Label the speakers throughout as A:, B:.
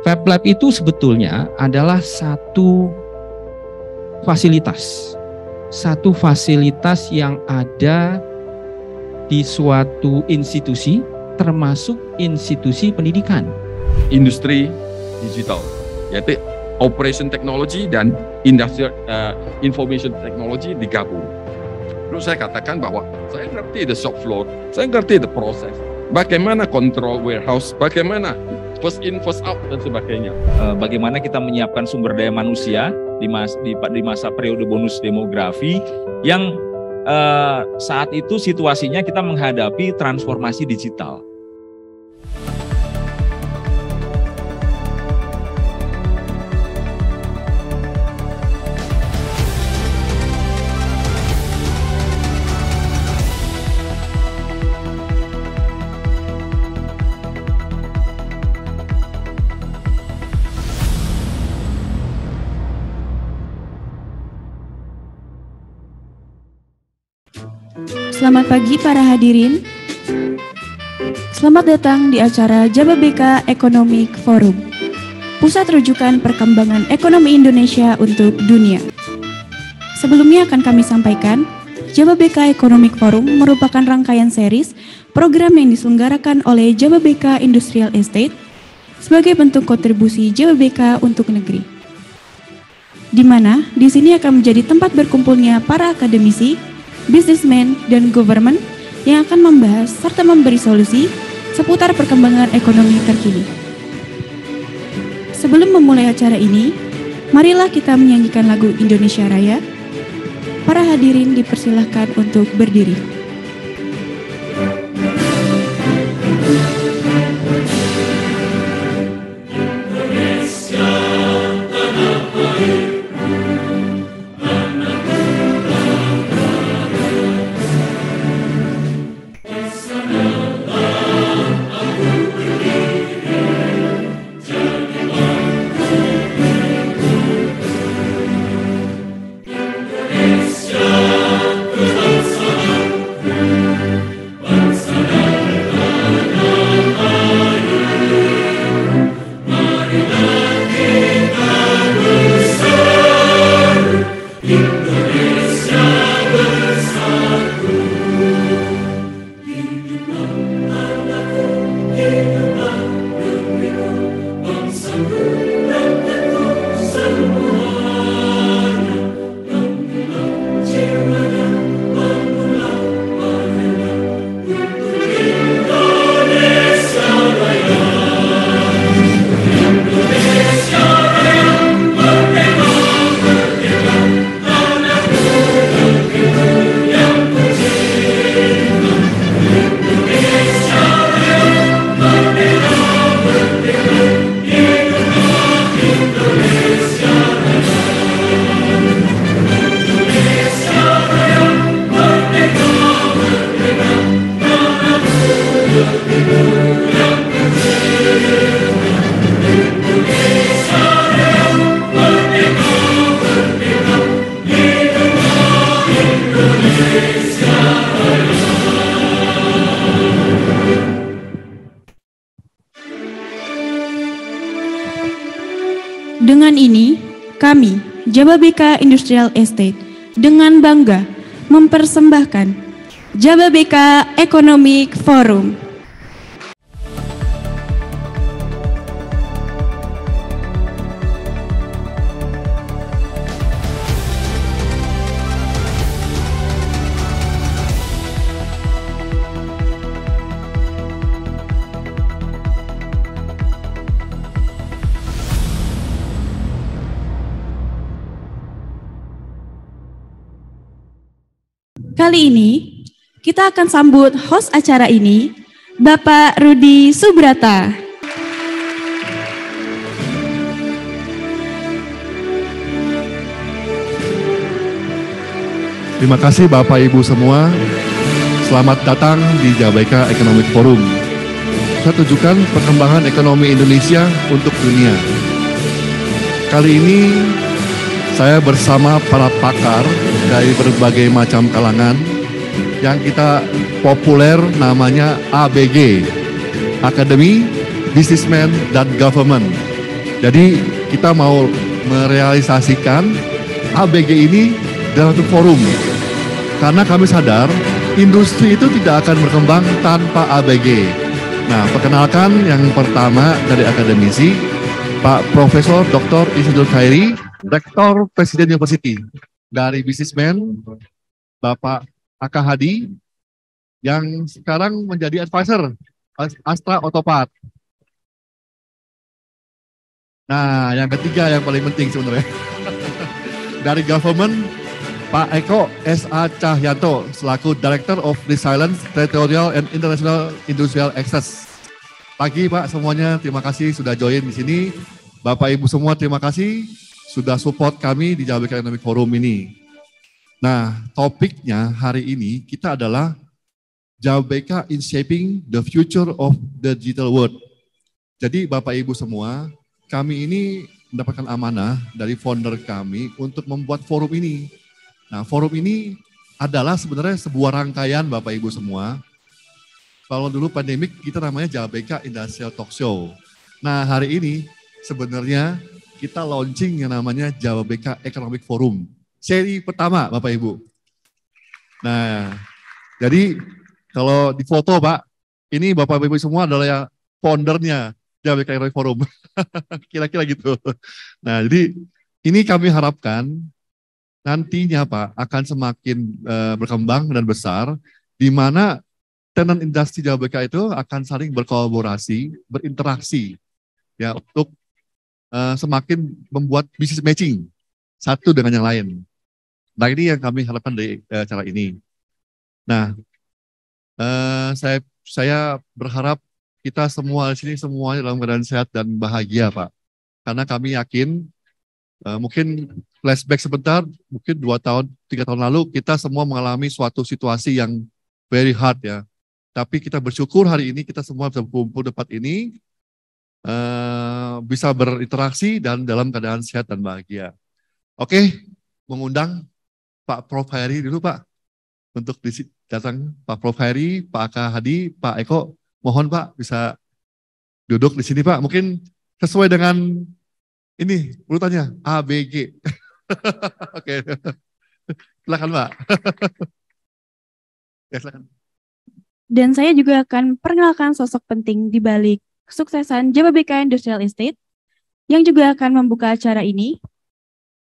A: Fab Lab itu sebetulnya adalah satu fasilitas yang ada di suatu institusi, termasuk institusi pendidikan.
B: Industri digital, yaitu operation technology dan industrial information technology digabung. Terus saya katakan bahwa saya ngerti the shop floor, saya ngerti the process, bagaimana control warehouse, bagaimana first in first out dan sebagainya.
C: Bagaimana kita menyiapkan sumber daya manusia di masa periode bonus demografi yang saat itu situasinya kita menghadapi transformasi digital.
D: Selamat pagi para hadirin. Selamat datang di acara Jababeka Economic Forum, pusat rujukan perkembangan ekonomi Indonesia untuk dunia. Sebelumnya akan kami sampaikan, Jababeka Economic Forum merupakan rangkaian series program yang diselenggarakan oleh Jababeka Industrial Estate sebagai bentuk kontribusi Jababeka untuk negeri. Di mana di sini akan menjadi tempat berkumpulnya para akademisi, businessman, dan government yang akan membahas serta memberi solusi seputar perkembangan ekonomi terkini. Sebelum memulai acara ini, marilah kita menyanyikan lagu Indonesia Raya. Para hadirin dipersilahkan untuk berdiri. Dengan ini, kami, Jababeka Industrial Estate, dengan bangga mempersembahkan Jababeka Economic Forum. Kali ini, kita akan sambut host acara ini, Bapak Rudi Subrata.
E: Terima kasih Bapak Ibu semua. Selamat datang di Jababeka Economic Forum. Kita tujukan perkembangan ekonomi Indonesia untuk dunia. Kali ini saya bersama para pakar dari berbagai macam kalangan yang kita populer namanya ABG, Academy, Businessman, dan Government. Jadi kita mau merealisasikan ABG ini dalam satu forum. Karena kami sadar industri itu tidak akan berkembang tanpa ABG. Nah, perkenalkan yang pertama dari akademisi, Pak Profesor Dr. Isidor Khairi, Rektor Presiden University. Dari bisnismen, Bapak Aka Hadi, yang sekarang menjadi advisor Astra Autopart. Nah, yang ketiga yang paling penting sebenarnya. Dari government, Pak Eko S.A. Cahyanto selaku Director of Resilience Territorial and International Industrial Access. Pagi Pak semuanya, terima kasih sudah join di sini. Bapak Ibu semua terima kasih sudah support kami di Jababeka Economic Forum ini. Nah, topiknya hari ini kita adalah Jababeka in Shaping the Future of the Digital World. Jadi Bapak Ibu semua, kami ini mendapatkan amanah dari founder kami untuk membuat forum ini. Nah, forum ini adalah sebenarnya sebuah rangkaian Bapak Ibu semua. Kalau dulu pandemik kita namanya Jababeka Industrial Talk Show. Nah, hari ini sebenarnya kita launching yang namanya Jababeka Economic Forum. Seri pertama Bapak Ibu. Nah, jadi kalau di foto Pak, ini Bapak Ibu semua adalah yang foundernya Jababeka Economic Forum. Kira-kira gitu. Nah, jadi ini kami harapkan nantinya Pak akan semakin berkembang dan besar, di mana tenan industri Jababeka itu akan saling berkolaborasi, berinteraksi, ya untuk semakin membuat bisnis matching satu dengan yang lain. Nah ini yang kami harapkan dari acara ini. Nah saya berharap kita semua di sini semuanya dalam keadaan sehat dan bahagia Pak, karena kami yakin mungkin flashback sebentar, mungkin 2 tahun, 3 tahun lalu kita semua mengalami suatu situasi yang very hard ya. Tapi kita bersyukur hari ini kita semua bisa berkumpul tempat ini, bisa berinteraksi dan dalam keadaan sehat dan bahagia. Oke, mengundang Pak Prof. Khairi dulu Pak, untuk datang Pak Prof. Khairi, Pak Aka Hadi, Pak Eko, mohon Pak bisa duduk di sini Pak, mungkin sesuai dengan ini urutannya ABG. Oke, silakan Mbak. Ya, silakan.
D: Dan saya juga akan perkenalkan sosok penting di balik kesuksesan Jababeka Industrial Estate yang juga akan membuka acara ini,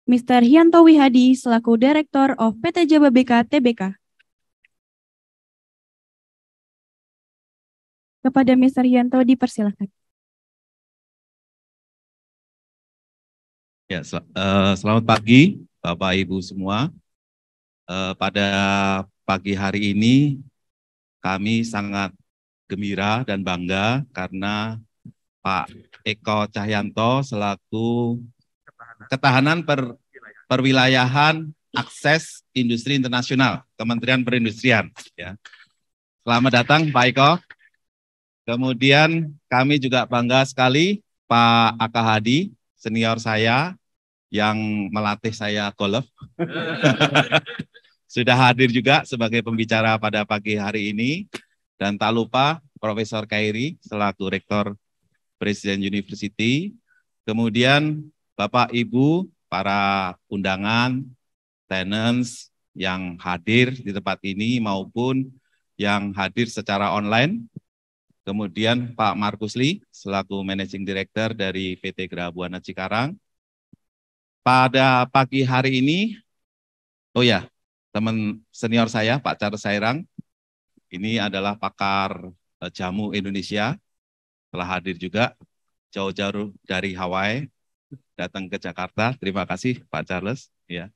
D: Mr. Hyanto Wihadi selaku Director of PT Jababeka Tbk. Kepada Mr. Hyanto dipersilakan.
F: Ya, selamat pagi Bapak Ibu semua. Pada pagi hari ini kami sangat gembira dan bangga karena Pak Eko Cahyanto selaku Ketahanan Perwilayahan Akses Industri Internasional Kementerian Perindustrian. Ya. Selamat datang Pak Eko. Kemudian kami juga bangga sekali Pak Aka Hadi, senior saya, yang melatih saya golf. Sudah hadir juga sebagai pembicara pada pagi hari ini. Dan tak lupa Profesor Khairi selaku Rektor Presiden University. Kemudian Bapak Ibu, para undangan, tenants yang hadir di tempat ini maupun yang hadir secara online. Kemudian Pak Markus Lee selaku Managing Director dari PT Geraha Buana Cikarang. Pada pagi hari ini, oh ya, teman senior saya, Pak Charles Sairang, ini adalah pakar jamu Indonesia, telah hadir juga jauh-jauh dari Hawaii, datang ke Jakarta. Terima kasih Pak Charles. Ya.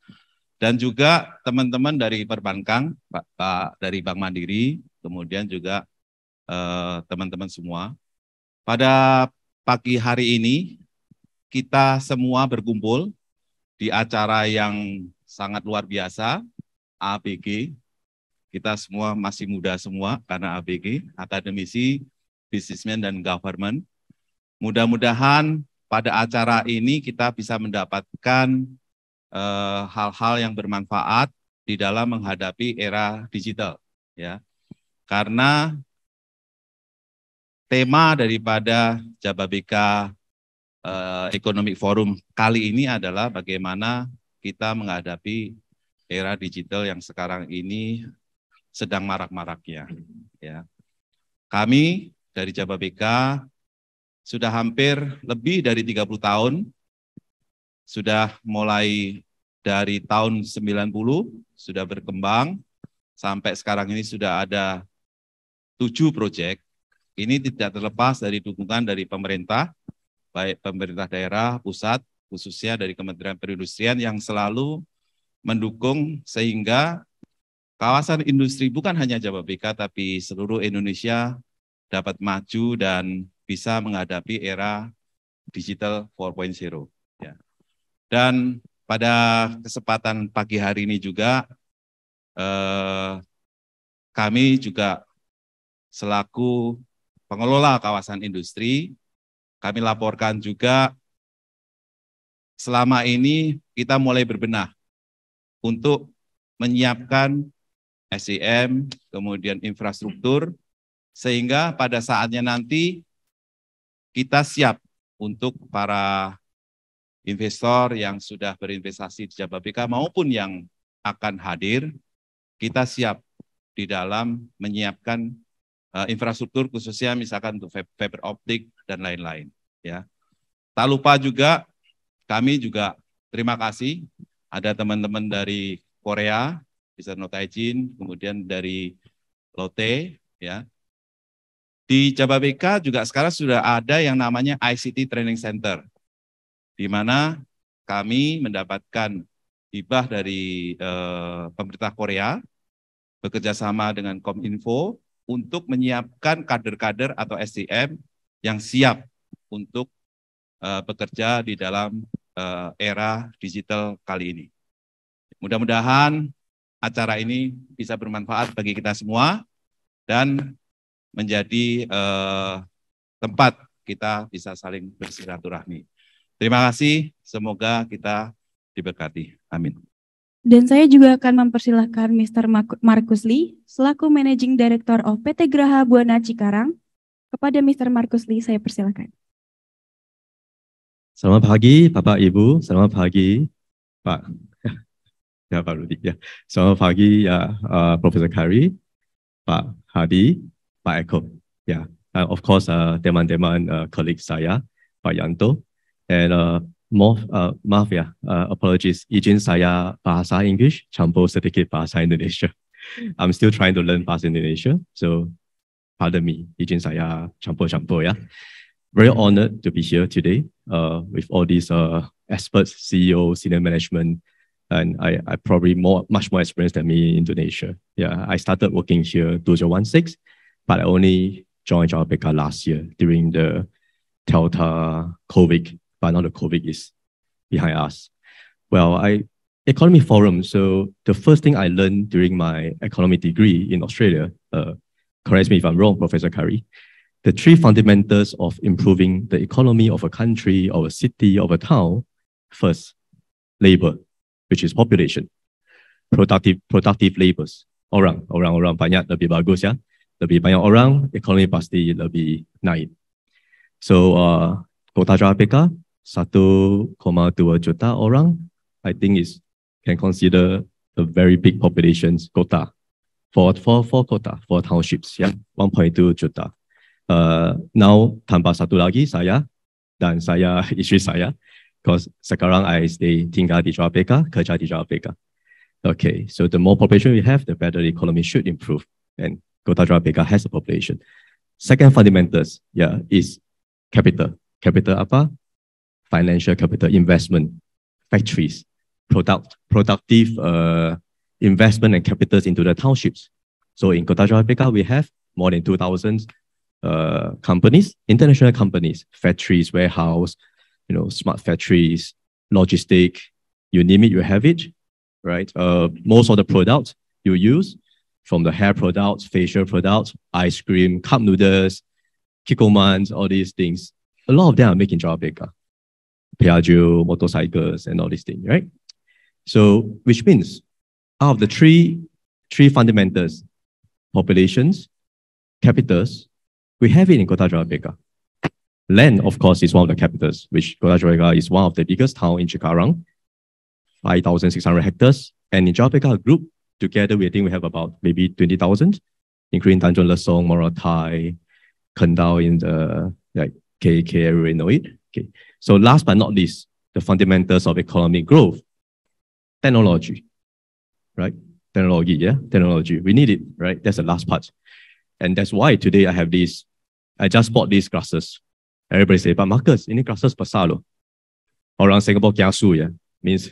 F: Dan juga teman-teman dari perbankan, Pak dari Bank Mandiri, kemudian juga teman-teman semua. Pada pagi hari ini, kita semua berkumpul di acara yang sangat luar biasa, ABG. Kita semua masih muda semua karena ABG, akademisi, businessman, dan government. Mudah-mudahan pada acara ini kita bisa mendapatkan hal-hal yang bermanfaat di dalam menghadapi era digital. Ya. Karena tema daripada Jababeka Economic Forum kali ini adalah bagaimana kita menghadapi era digital yang sekarang ini sedang marak-maraknya. Ya. Kami dari Jababeka sudah hampir lebih dari 30 tahun, sudah mulai dari tahun 90, sudah berkembang, sampai sekarang ini sudah ada 7 proyek. Ini tidak terlepas dari dukungan dari pemerintah, baik pemerintah daerah, pusat, khususnya dari Kementerian Perindustrian yang selalu mendukung sehingga kawasan industri bukan hanya Jababeka, tapi seluruh Indonesia dapat maju dan bisa menghadapi era digital 4.0. Ya. Dan pada kesempatan pagi hari ini juga, kami juga selaku pengelola kawasan industri, kami laporkan juga selama ini kita mulai berbenah untuk menyiapkan SDM, kemudian infrastruktur, sehingga pada saatnya nanti kita siap untuk para investor yang sudah berinvestasi di Jababeka maupun yang akan hadir, kita siap di dalam menyiapkan infrastruktur khususnya misalkan untuk fiber optik dan lain-lain. Ya. Tak lupa juga kami juga terima kasih ada teman-teman dari Korea, bisa Notaijin, kemudian dari Lotte, ya. Di Jababeka juga sekarang sudah ada yang namanya ICT Training Center, di mana kami mendapatkan hibah dari pemerintah Korea, bekerja sama dengan Kominfo untuk menyiapkan kader-kader atau SDM yang siap untuk bekerja di dalam era digital kali ini. Mudah-mudahan acara ini bisa bermanfaat bagi kita semua dan menjadi tempat kita bisa saling bersilaturahmi. Terima kasih, semoga kita diberkati. Amin.
D: Dan saya juga akan mempersilahkan Mr. Markus Lee, selaku Managing Director of PT Graha Buana Cikarang. Kepada Mr. Markus Lee, saya persilakan.
G: Selamat pagi, Bapak Ibu. Selamat pagi, Pak. Ya, Pak Rudi. Ya. Selamat pagi, ya, Profesor Kairi, Pak Hadi, Pak Eko. Ya, of course, teman-teman colleague saya, Pak Yanto, and maaf ya, apologies, izin saya bahasa Inggris, campur sedikit bahasa Indonesia. I'm still trying to learn bahasa Indonesia, so pardon me, izin saya campur-campur ya. Very honored to be here today with all these experts, CEOs, senior management, and I probably much more experienced than me in Indonesia. Yeah, I started working here 2016, but I only joined Jababeka last year during the Delta COVID, but now the COVID is behind us. Well, Economy Forum, so the first thing I learned during my economic degree in Australia, correct me if I'm wrong, Professor Kairi, the 3 fundamentals of improving the economy of a country, of a city, of a town. First, labor, which is population. Productive labors. Orang banyak lebih bagus ya. Lebih banyak orang, ekonomi pasti lebih naik. So, Kota Jababeka, 1,2 juta orang, I think can consider a very big population kota. For kota, for townships, ya, 1.2 juta. Now tambah satu lagi saya dan istri saya, because sekarang I tinggal di Jababeka, kerja di Jababeka. Okay, so the more population we have, the better the economy should improve, and Kota Jababeka has a population. Second fundamentals, is capital. Capital apa? Financial capital, investment, factories, productive investment and capitals into the townships. So in Kota Jababeka, we have more than 2,000 companies, international companies, factories, warehouse, smart factories, logistic, you name it, you have it, right? Most of the products you use, from the hair products, facial products, ice cream, cup noodles, Kikkomans, all these things, a lot of them are made in Jababeka. Piaggio, motorcycles, and all these things, right? So, which means, out of the three fundamentals, populations, capitals, we have it in Kota Jababeka. Land, of course, is one of the capitals, which Kota Jayapeka is one of the biggest town in Cikarang, 5,600 hectares. And in Jayapeka group, together, we think we have about maybe 20,000, including Tanjung Lesong, Morotai, Kendal in the KK, everybody know it. Okay. So last but not least, the fundamentals of economic growth, technology, right? Technology. We need it, right? That's the last part. And that's why today I just bought these glasses. Everybody say, but Marcus, ini glasses besar loh. Orang Singapore kiasu ya, means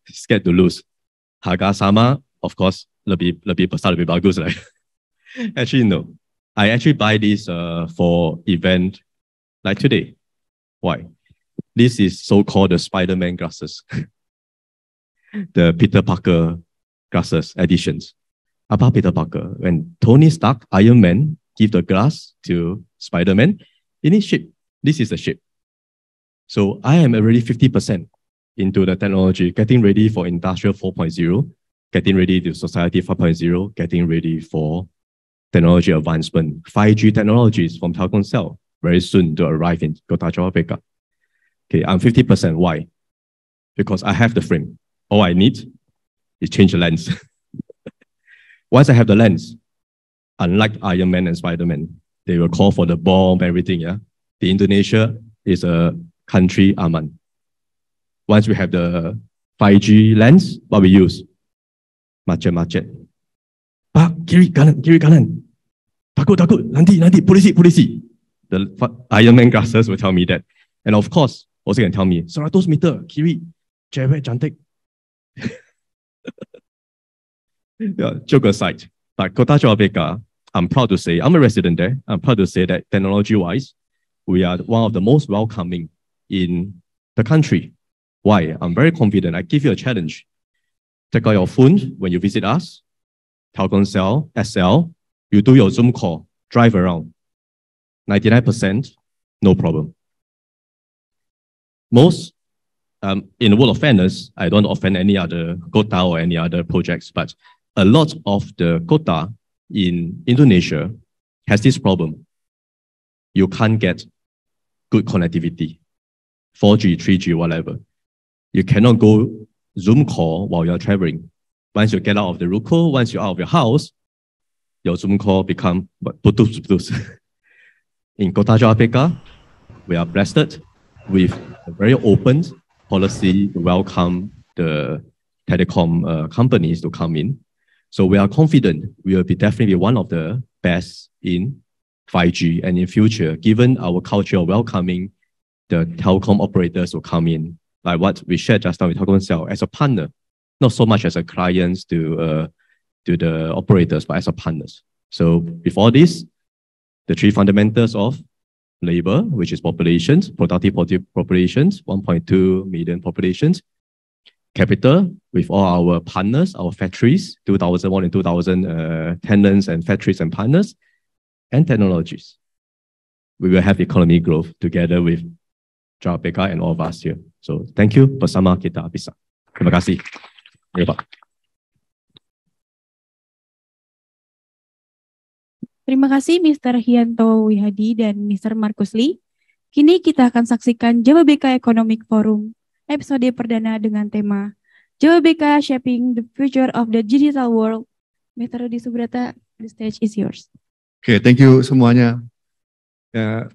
G: scared to lose. Harga sama, of course, lebih besar, lebih bagus, right? Actually, no. I actually buy this for event like today. Why? This is so-called the Spider-Man glasses. The Peter Parker glasses editions. Apa Peter Parker? When Tony Stark, Iron Man, give the glass to Spider-Man, in his ship. This is the ship. So I am already 50% into the technology, getting ready for Industrial 4.0, getting ready to Society 5.0, getting ready for technology advancement. 5G technologies from Telkomsel very soon to arrive in Kota Jayapeka. Okay, I'm 50%. Why? Because I have the frame. All I need is change the lens. Once I have the lens, unlike Iron Man and Spider-Man, they will call for the bomb, everything, yeah? The Indonesia is a country aman. Once we have the 5G lens, what we use? Macet. Pak, kiri kanan. Takut, nanti, polisi. The Iron Man glasses will tell me that. And of course, also can tell me, 100 meter, kiri, cewek cantik. Yeah, joke aside. But Kota Jayapeka, I'm proud to say, I'm a resident there. I'm proud to say that technology-wise, we are one of the most welcoming in the country. Why? I'm very confident. I give you a challenge. Take out your phone when you visit us, Telkomsel, SL, you do your Zoom call, drive around. 99%, no problem. Most, in the world of fairness, I don't offend any other Kota or any other projects, but a lot of the Kota in Indonesia has this problem. You can't get good connectivity, 4G, 3G, whatever. You cannot go Zoom call while you're traveling. Once you get out of the ruko, once you're out of your house, your Zoom call become putus. In Kota Jayapeka, we are blessed with a very open policy to welcome the telecom companies to come in. So we are confident we will be definitely one of the best in 5G, and in future, given our culture of welcoming the telecom operators will come in, like what we shared just now with Telkomsel, as a partner, not so much as a client to the operators, but as a partners. So before this, the three fundamentals of labor, which is populations, productive populations, 1.2 million populations, capital with all our partners, our factories, more than 2,000 tenants and factories and partners, and technologies. We will have economic growth together with Jayapeka and all of us here. So thank you. Bersama kita bisa. Terima kasih. Ya, Pak.
D: Terima kasih Mr. Hianto Wihadi dan Mr. Marcus Lee. Kini kita akan saksikan Jayapeka Economic Forum episode perdana dengan tema Jayapeka Shaping the Future of the Digital World. Mr. Rudi Subrata, the stage is yours.
E: Oke, thank you semuanya. Ya,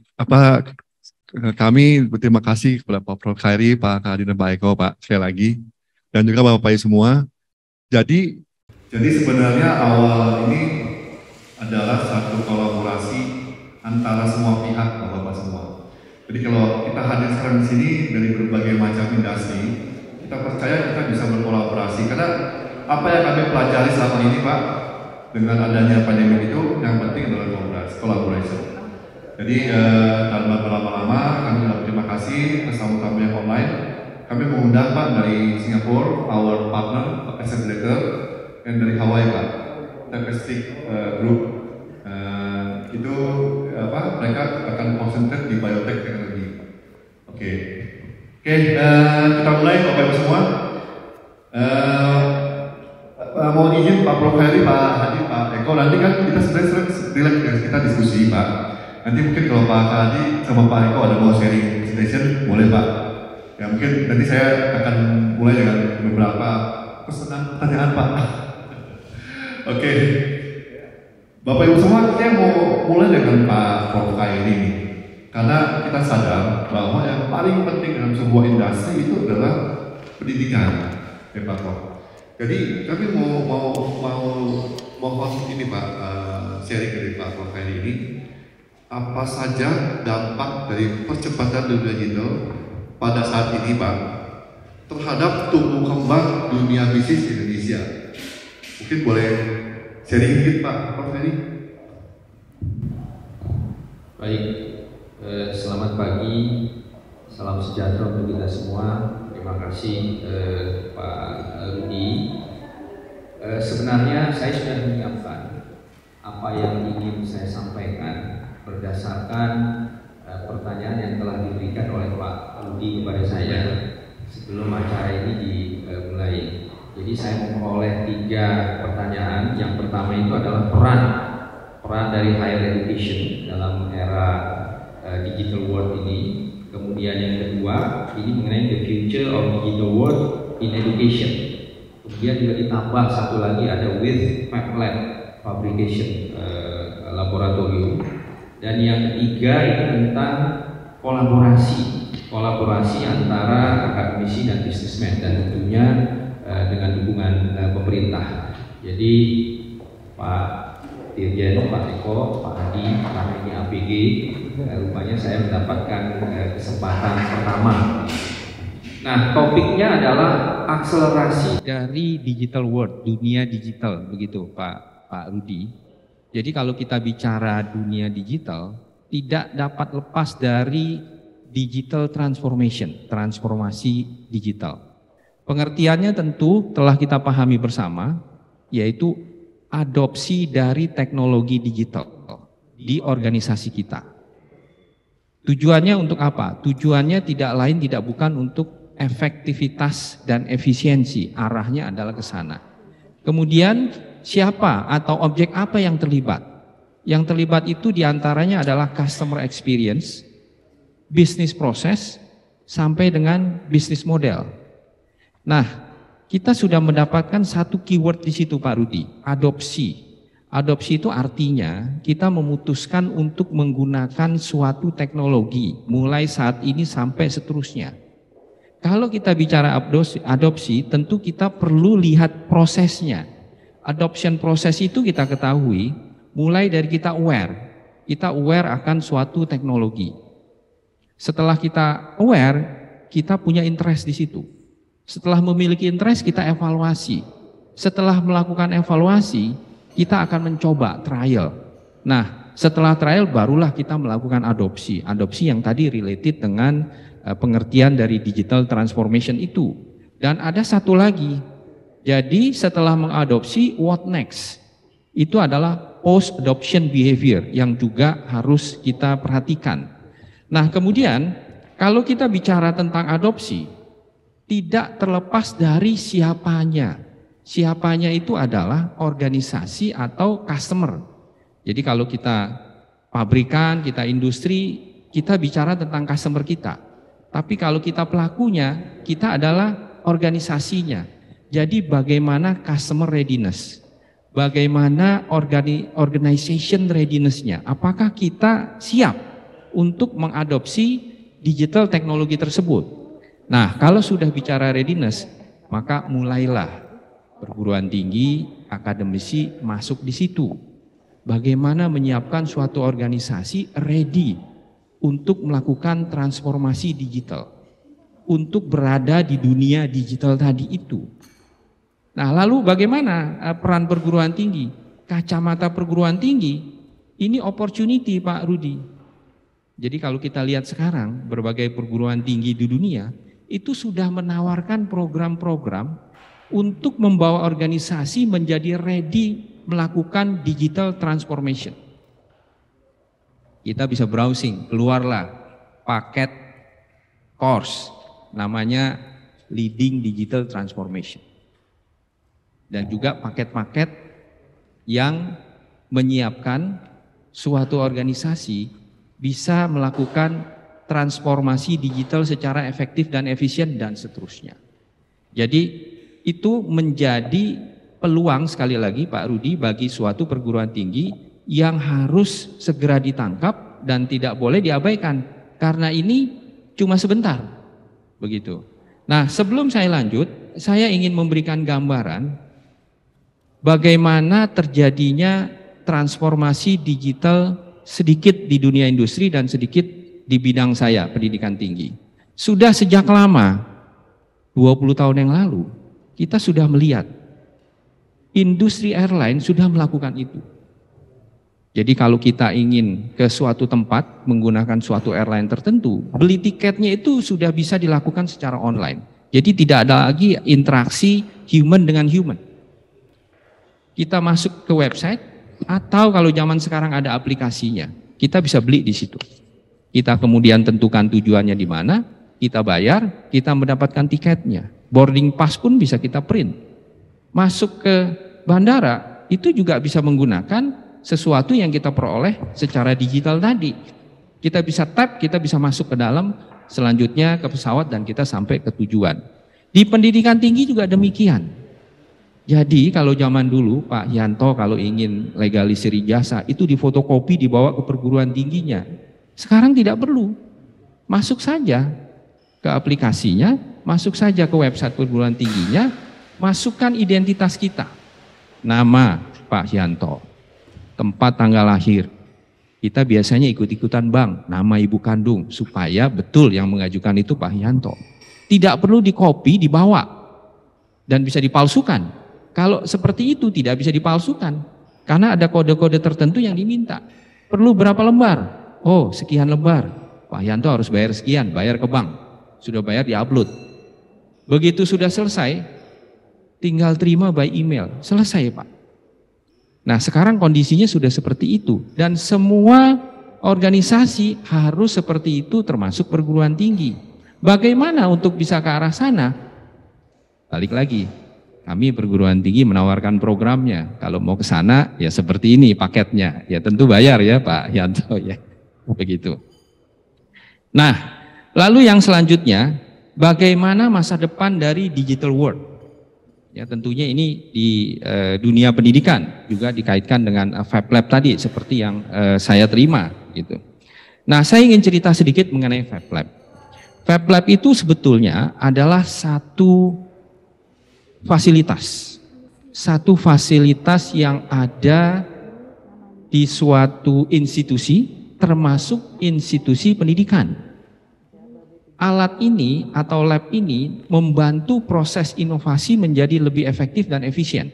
E: kami berterima kasih kepada Pak Prof. Khairi, Pak Hadi dan Pak Eko, Pak, sekali lagi, dan juga Bapak Ibu semua. Jadi sebenarnya awal ini adalah satu kolaborasi antara semua pihak, Bapak semua. Jadi kalau kita hadir sekarang di sini dari berbagai macam industri, kita percaya kita bisa berkolaborasi. Karena apa yang kami pelajari selama ini, Pak, dengan adanya pandemi itu, yang penting adalah collaboration. Jadi tanpa berlama-lama, kami berterima kasih ke tamu-tamu yang online. Kami mengundang Pak dari Singapura, our partner, Pak Asset Director, dan dari Hawaii, Pak, Tempestic Group. Itu mereka akan konsentrasi di biotech teknologi. Oke, kita mulai Bapak Ibu semua. Mohon izin Pak Prof. Heri, Pak Hadi, Pak Eko, nanti kan kita sebenarnya kita diskusi, Pak. Nanti mungkin kalau Pak Hadi sama Pak Eko ada mau sharing presentation, boleh Pak. Ya mungkin nanti saya akan mulai dengan beberapa pertanyaan Pak. Oke. Bapak Ibu semua, saya mau mulai dengan Pak Prof. Khairi ini. Karena kita sadar bahwa yang paling penting dalam sebuah industri itu adalah pendidikan, ya Pak Prof. Jadi kami mau ini Pak, sharing dari Pak Prof. Khairi ini. Apa saja dampak dari percepatan dunia digital pada saat ini Pak terhadap tumbuh kembang dunia bisnis Indonesia? Mungkin boleh sharing sedikit Pak Prof. Khairi.
H: Baik, selamat pagi, salam sejahtera untuk kita semua. Terima kasih Pak Rudi. Sebenarnya saya sudah menyiapkan apa yang ingin saya sampaikan berdasarkan pertanyaan yang telah diberikan oleh Pak Rudi kepada saya sebelum acara ini dimulai. Jadi saya memperoleh 3 pertanyaan. Yang pertama itu adalah peran dari higher education dalam era digital world ini. Kemudian yang kedua ini mengenai the future of digital world in education. Kemudian juga ditambah satu lagi ada with lab fabrication laboratorium. Dan yang ketiga ini tentang kolaborasi antara akademisi dan bisnismen dan tentunya dengan dukungan pemerintah. Jadi Pak Dirjen, Pak Eko, Pak Hadi, karena ini APG, rupanya saya mendapatkan kesempatan pertama. Nah, topiknya adalah akselerasi
A: dari digital world, dunia digital, begitu Pak Rudi. Jadi kalau kita bicara dunia digital, tidak dapat lepas dari digital transformation, transformasi digital. Pengertiannya tentu telah kita pahami bersama, yaitu adopsi dari teknologi digital di organisasi kita. Tujuannya untuk apa? Tujuannya tidak lain tidak bukan untuk efektivitas dan efisiensi, arahnya adalah ke sana. Kemudian siapa atau objek apa yang terlibat? Yang terlibat itu diantaranya adalah customer experience, bisnis proses, sampai dengan bisnis model. Nah, kita sudah mendapatkan satu keyword di situ Pak Rudi, adopsi. Adopsi itu artinya kita memutuskan untuk menggunakan suatu teknologi mulai saat ini sampai seterusnya. Kalau kita bicara adopsi, tentu kita perlu lihat prosesnya. Adoption proses itu kita ketahui mulai dari kita aware akan suatu teknologi. Setelah kita aware, kita punya interest di situ. Setelah memiliki interest, kita evaluasi. Setelah melakukan evaluasi, kita akan mencoba trial. Nah, setelah trial barulah kita melakukan adopsi. Adopsi yang tadi related dengan pengertian dari digital transformation itu. Dan ada satu lagi. Jadi setelah mengadopsi, what next? Itu adalah post-adoption behavior yang juga harus kita perhatikan. Nah kemudian, kalau kita bicara tentang adopsi, tidak terlepas dari siapanya. Siapanya itu adalah organisasi atau customer. Jadi kalau kita pabrikan, kita industri, kita bicara tentang customer kita. Tapi kalau kita pelakunya, kita adalah organisasinya. Jadi bagaimana customer readiness, bagaimana organization readiness-nya, apakah kita siap untuk mengadopsi digital teknologi tersebut. Nah kalau sudah bicara readiness, maka mulailah perguruan tinggi, akademisi masuk di situ. Bagaimana menyiapkan suatu organisasi ready untuk melakukan transformasi digital, untuk berada di dunia digital tadi itu. Nah lalu bagaimana peran perguruan tinggi? Kacamata perguruan tinggi, ini opportunity Pak Rudi. Jadi kalau kita lihat sekarang berbagai perguruan tinggi di dunia, itu sudah menawarkan program-program untuk membawa organisasi menjadi ready melakukan digital transformation. Kita bisa browsing, keluarlah paket course namanya Leading Digital Transformation. Dan juga paket-paket yang menyiapkan suatu organisasi bisa melakukan transformasi digital secara efektif dan efisien dan seterusnya. Jadi itu menjadi peluang sekali lagi Pak Rudi bagi suatu perguruan tinggi yang harus segera ditangkap dan tidak boleh diabaikan karena ini cuma sebentar. Begitu. Nah, sebelum saya lanjut, saya ingin memberikan gambaran bagaimana terjadinya transformasi digital sedikit di dunia industri dan sedikit di bidang saya, pendidikan tinggi. Sudah sejak lama, 20 tahun yang lalu, kita sudah melihat industri airline sudah melakukan itu. Jadi kalau kita ingin ke suatu tempat menggunakan suatu airline tertentu, beli tiketnya itu sudah bisa dilakukan secara online. Jadi tidak ada lagi interaksi human dengan human. Kita masuk ke website atau kalau zaman sekarang ada aplikasinya, kita bisa beli di situ. Kita kemudian tentukan tujuannya di mana, kita bayar, kita mendapatkan tiketnya. Boarding pass pun bisa kita print. Masuk ke bandara itu juga bisa menggunakan sesuatu yang kita peroleh secara digital tadi. Kita bisa tap, kita bisa masuk ke dalam, selanjutnya ke pesawat dan kita sampai ke tujuan. Di pendidikan tinggi juga demikian. Jadi kalau zaman dulu Pak Yanto kalau ingin legalisir ijazah itu difotokopi dibawa ke perguruan tingginya. Sekarang tidak perlu. Masuk saja ke aplikasinya, masuk saja ke website perguruan tingginya, masukkan identitas kita. Nama Pak Yanto, tempat tanggal lahir. Kita biasanya ikut-ikutan bank, nama ibu kandung, supaya betul yang mengajukan itu Pak Yanto. Tidak perlu dikopi, dibawa, dan bisa dipalsukan. Kalau seperti itu tidak bisa dipalsukan, karena ada kode-kode tertentu yang diminta. Perlu berapa lembar? Oh, sekian lembar. Pak Yanto harus bayar sekian, bayar ke bank. Sudah bayar, diupload. Begitu sudah selesai, tinggal terima by email. Selesai Pak. Nah sekarang kondisinya sudah seperti itu. Dan semua organisasi harus seperti itu termasuk perguruan tinggi. Bagaimana untuk bisa ke arah sana? Balik lagi, kami perguruan tinggi menawarkan programnya. Kalau mau ke sana ya seperti ini paketnya. Ya tentu bayar ya Pak Yanto ya. Begitu. Nah, lalu yang selanjutnya, bagaimana masa depan dari digital world? Ya tentunya ini di dunia pendidikan juga dikaitkan dengan Fab Lab tadi seperti yang saya terima gitu. Nah, saya ingin cerita sedikit mengenai Fab Lab. Fab Lab itu sebetulnya adalah satu fasilitas yang ada di suatu institusi termasuk institusi pendidikan. Alat ini atau lab ini membantu proses inovasi menjadi lebih efektif dan efisien.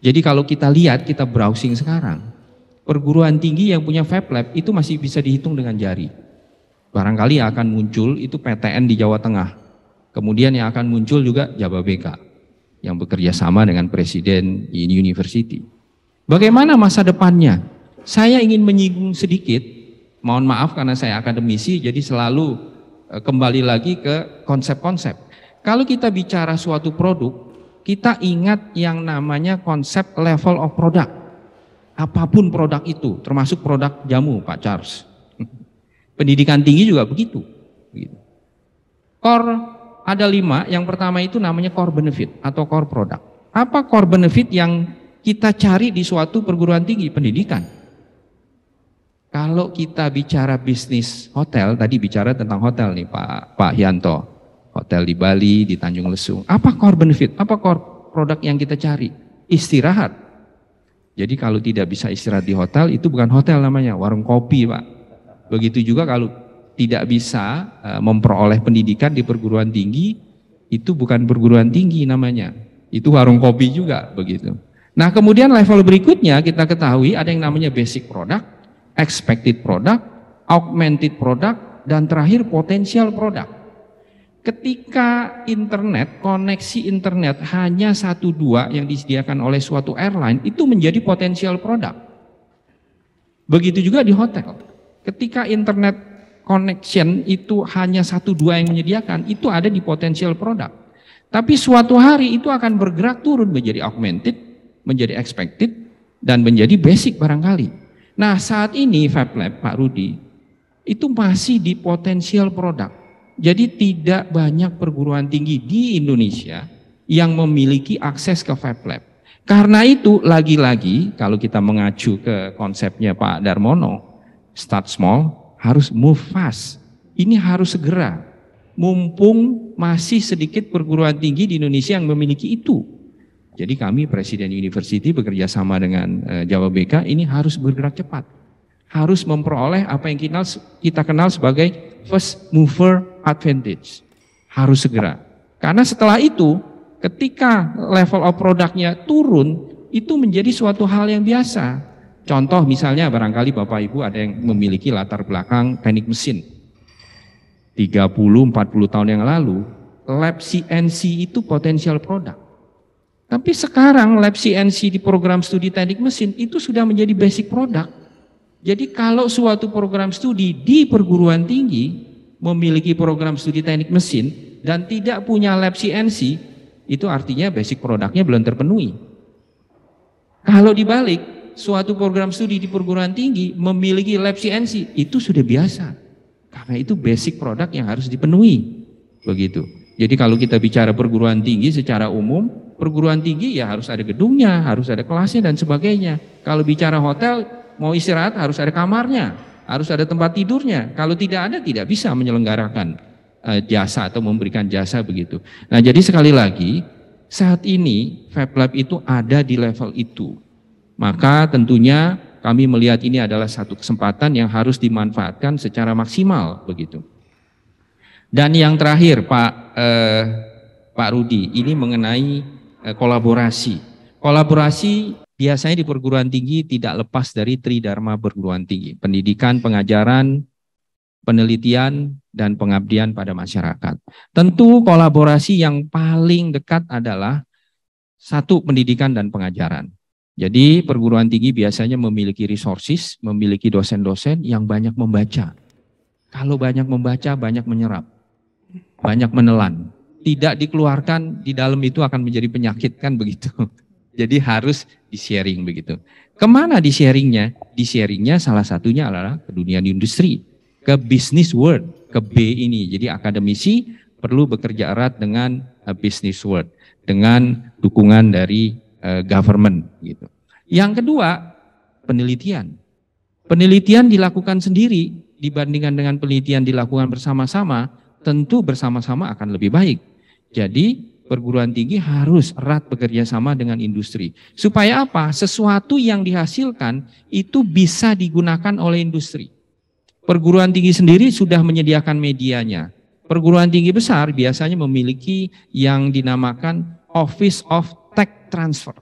A: Jadi kalau kita lihat, kita browsing sekarang, perguruan tinggi yang punya Fab Lab itu masih bisa dihitung dengan jari. Barangkali yang akan muncul itu PTN di Jawa Tengah. Kemudian yang akan muncul juga Jababeka yang bekerja sama dengan Presiden University. Bagaimana masa depannya? Saya ingin menyinggung sedikit, mohon maaf karena saya akademisi jadi selalu kembali lagi ke konsep-konsep. Kalau kita bicara suatu produk, kita ingat yang namanya konsep level of product. Apapun produk itu, termasuk produk jamu Pak Charles. Pendidikan tinggi juga begitu. Core ada 5, yang pertama itu namanya core benefit atau core product. Apa core benefit yang kita cari di suatu perguruan tinggi pendidikan? Kalau kita bicara bisnis hotel, tadi bicara tentang hotel nih Pak Yanto, hotel di Bali, di Tanjung Lesung. Apa core benefit? Apa core produk yang kita cari? Istirahat. Jadi kalau tidak bisa istirahat di hotel, itu bukan hotel namanya, warung kopi Pak. Begitu juga kalau tidak bisa memperoleh pendidikan di perguruan tinggi, itu bukan perguruan tinggi namanya, itu warung kopi juga begitu. Nah kemudian level berikutnya kita ketahui ada yang namanya basic product, expected product, augmented product, dan terakhir potential product. Ketika internet, koneksi internet hanya 1-2 yang disediakan oleh suatu airline, itu menjadi potential product. Begitu juga di hotel. Ketika internet connection itu hanya 1-2 yang menyediakan, itu ada di potential product. Tapi suatu hari itu akan bergerak turun menjadi augmented, menjadi expected, dan menjadi basic barangkali. Nah saat ini Fab Lab Pak Rudi itu masih di potensial produk. Jadi tidak banyak perguruan tinggi di Indonesia yang memiliki akses ke Fab Lab. Karena itu lagi-lagi kalau kita mengacu ke konsepnya Pak Darmono, start small, harus move fast. Ini harus segera. Mumpung masih sedikit perguruan tinggi di Indonesia yang memiliki itu. Jadi kami Presiden University bekerja sama dengan Jababeka ini harus bergerak cepat. Harus memperoleh apa yang kita kenal sebagai first mover advantage. Harus segera. Karena setelah itu ketika level of produknya turun, itu menjadi suatu hal yang biasa. Contoh misalnya barangkali Bapak Ibu ada yang memiliki latar belakang teknik mesin. 30-40 tahun yang lalu, lab CNC itu potensial produk. Tapi sekarang lab CNC di program studi teknik mesin itu sudah menjadi basic produk. Jadi kalau suatu program studi di perguruan tinggi memiliki program studi teknik mesin dan tidak punya lab CNC, itu artinya basic produknya belum terpenuhi. Kalau dibalik, suatu program studi di perguruan tinggi memiliki lab CNC, itu sudah biasa. Karena itu basic produk yang harus dipenuhi. Begitu. Jadi kalau kita bicara perguruan tinggi secara umum, perguruan tinggi ya harus ada gedungnya, harus ada kelasnya dan sebagainya. Kalau bicara hotel, mau istirahat harus ada kamarnya, harus ada tempat tidurnya. Kalau tidak ada, tidak bisa menyelenggarakan jasa atau memberikan jasa begitu. Nah jadi sekali lagi, saat ini Fab Lab itu ada di level itu. Maka tentunya kami melihat ini adalah satu kesempatan yang harus dimanfaatkan secara maksimal begitu. Dan yang terakhir Pak Rudi, ini mengenai kolaborasi. Kolaborasi biasanya di perguruan tinggi tidak lepas dari tridharma perguruan tinggi. Pendidikan, pengajaran, penelitian, dan pengabdian pada masyarakat. Tentu kolaborasi yang paling dekat adalah satu, pendidikan dan pengajaran. Jadi perguruan tinggi biasanya memiliki resources, memiliki dosen-dosen yang banyak membaca. Kalau banyak membaca, banyak menyerap, banyak menelan. Tidak dikeluarkan di dalam itu akan menjadi penyakit kan begitu. Jadi harus di-sharing begitu. Kemana di-sharingnya? Di-sharingnya salah satunya adalah ke dunia industri, ke business world, ke B ini. Jadi akademisi perlu bekerja erat dengan business world, dengan dukungan dari government gitu. Yang kedua, penelitian. Penelitian dilakukan sendiri dibandingkan dengan penelitian dilakukan bersama-sama, tentu bersama-sama akan lebih baik. Jadi perguruan tinggi harus erat bekerja sama dengan industri. Supaya apa? Sesuatu yang dihasilkan itu bisa digunakan oleh industri. Perguruan tinggi sendiri sudah menyediakan medianya. Perguruan tinggi besar biasanya memiliki yang dinamakan Office of Tech Transfer.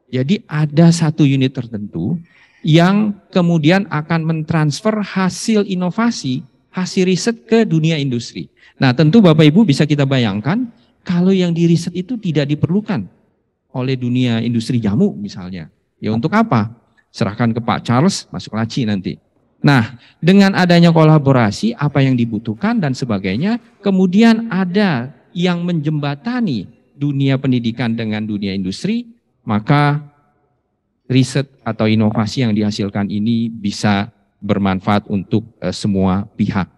A: Jadi ada satu unit tertentu yang kemudian akan mentransfer hasil inovasi, hasil riset ke dunia industri. Nah tentu Bapak Ibu bisa kita bayangkan kalau yang di riset itu tidak diperlukan oleh dunia industri jamu misalnya. Ya untuk apa? Serahkan ke Pak Charles, masuk laci nanti. Nah dengan adanya kolaborasi apa yang dibutuhkan dan sebagainya, kemudian ada yang menjembatani dunia pendidikan dengan dunia industri, maka riset atau inovasi yang dihasilkan ini bisa bermanfaat untuk semua pihak.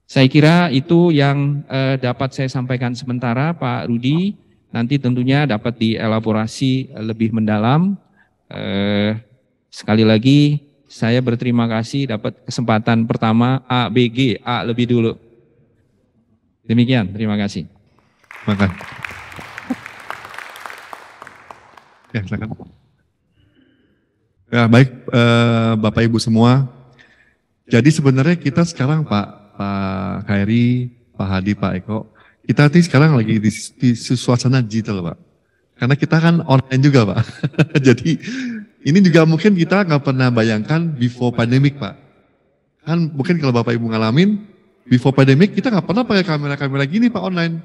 A: Saya kira itu yang dapat saya sampaikan sementara Pak Rudi, nanti tentunya dapat dielaborasi lebih mendalam. Sekali lagi saya berterima kasih dapat kesempatan pertama ABG, A lebih dulu. Demikian, terima kasih.
E: Terima kasih. Ya, silakan. Ya, baik Bapak Ibu semua. Jadi sebenarnya kita sekarang Pak Khairi, Pak Hadi, Pak Eko, kita nanti sekarang lagi di suasana digital Pak. Karena kita kan online juga Pak. Jadi ini juga mungkin kita nggak pernah bayangkan before pandemic Pak. Kan mungkin kalau Bapak Ibu ngalamin, before pandemic kita nggak pernah pakai kamera-kamera gini Pak online.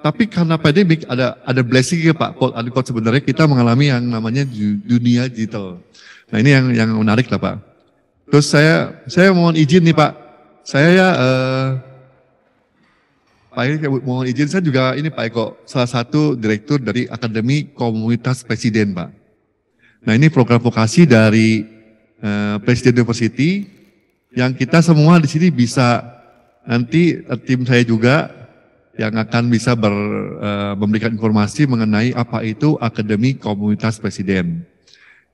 E: Tapi karena pandemic ada blessing ya Pak, quote unquote sebenarnya kita mengalami yang namanya dunia digital. Nah ini yang menarik lah Pak. Terus saya mohon izin nih Pak, saya Pak Eko mohon izin, saya juga ini Pak Eko, salah satu direktur dari Akademi Komunitas Presiden Pak. Nah ini program vokasi dari Presiden University yang kita semua di sini bisa, nanti tim saya juga yang akan bisa memberikan informasi mengenai apa itu Akademi Komunitas Presiden.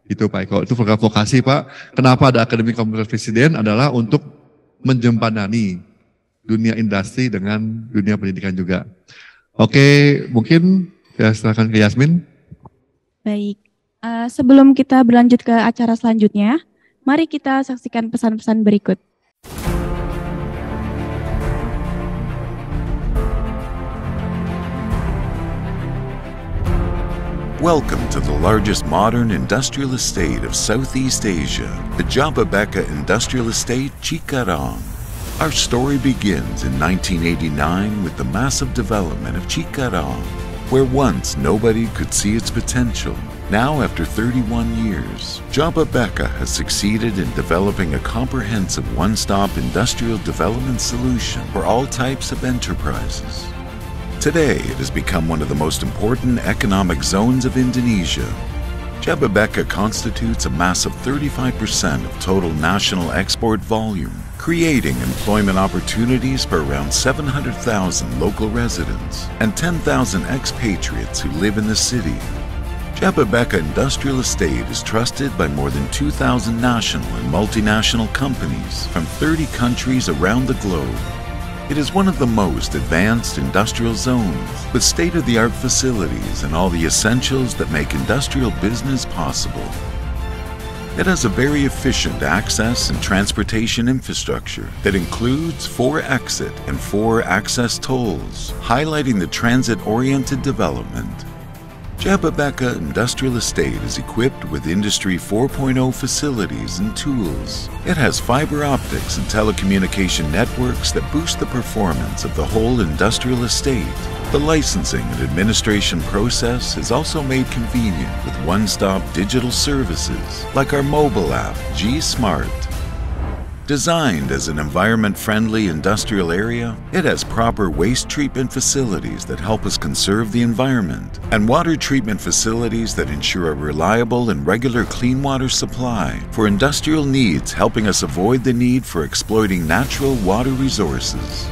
E: Itu Pak Eko, itu program vokasi Pak. Kenapa ada Akademi Komunitas Presiden adalah untuk menjembatani dunia industri dengan dunia pendidikan juga. Oke, mungkin saya silakan ke Yasmin.
D: Baik, sebelum kita berlanjut ke acara selanjutnya, mari kita saksikan pesan-pesan berikut.
I: Welcome to the largest modern industrial estate of Southeast Asia, the Jababeka Industrial Estate, Cikarang. Our story begins in 1989 with the massive development of Cikarang, where once nobody could see its potential. Now, after 31 years, Jababeka has succeeded in developing a comprehensive one-stop industrial development solution for all types of enterprises. Today, it has become one of the most important economic zones of Indonesia. Jababeka constitutes a massive 35% of total national export volume, creating employment opportunities for around 700,000 local residents and 10,000 expatriates who live in the city. Jababeka Industrial Estate is trusted by more than 2,000 national and multinational companies from 30 countries around the globe. It is one of the most advanced industrial zones, with state-of-the-art facilities and all the essentials that make industrial business possible. It has a very efficient access and transportation infrastructure that includes 4 exit and 4 access tolls, highlighting the transit-oriented development. Jababeka Industrial Estate is equipped with Industry 4.0 facilities and tools. It has fiber optics and telecommunication networks that boost the performance of the whole industrial estate. The licensing and administration process is also made convenient with one-stop digital services like our mobile app, G-Smart. Designed as an environment-friendly industrial area, it has proper waste treatment facilities that help us conserve the environment, and water treatment facilities that ensure a reliable and regular clean water supply for industrial needs, helping us avoid the need for exploiting natural water resources.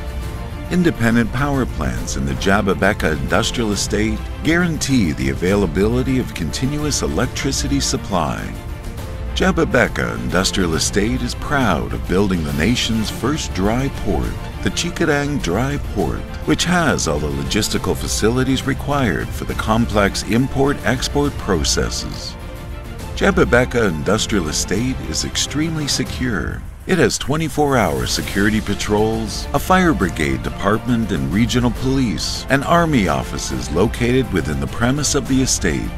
I: Independent power plants in the Jababeka Industrial Estate guarantee the availability of continuous electricity supply. Jababeka Industrial Estate is proud of building the nation's first dry port, the Cikarang Dry Port, which has all the logistical facilities required for the complex import-export processes. Jababeka Industrial Estate is extremely secure. It has 24-hour security patrols, a fire brigade department and regional police, and army offices located within the premise of the estate.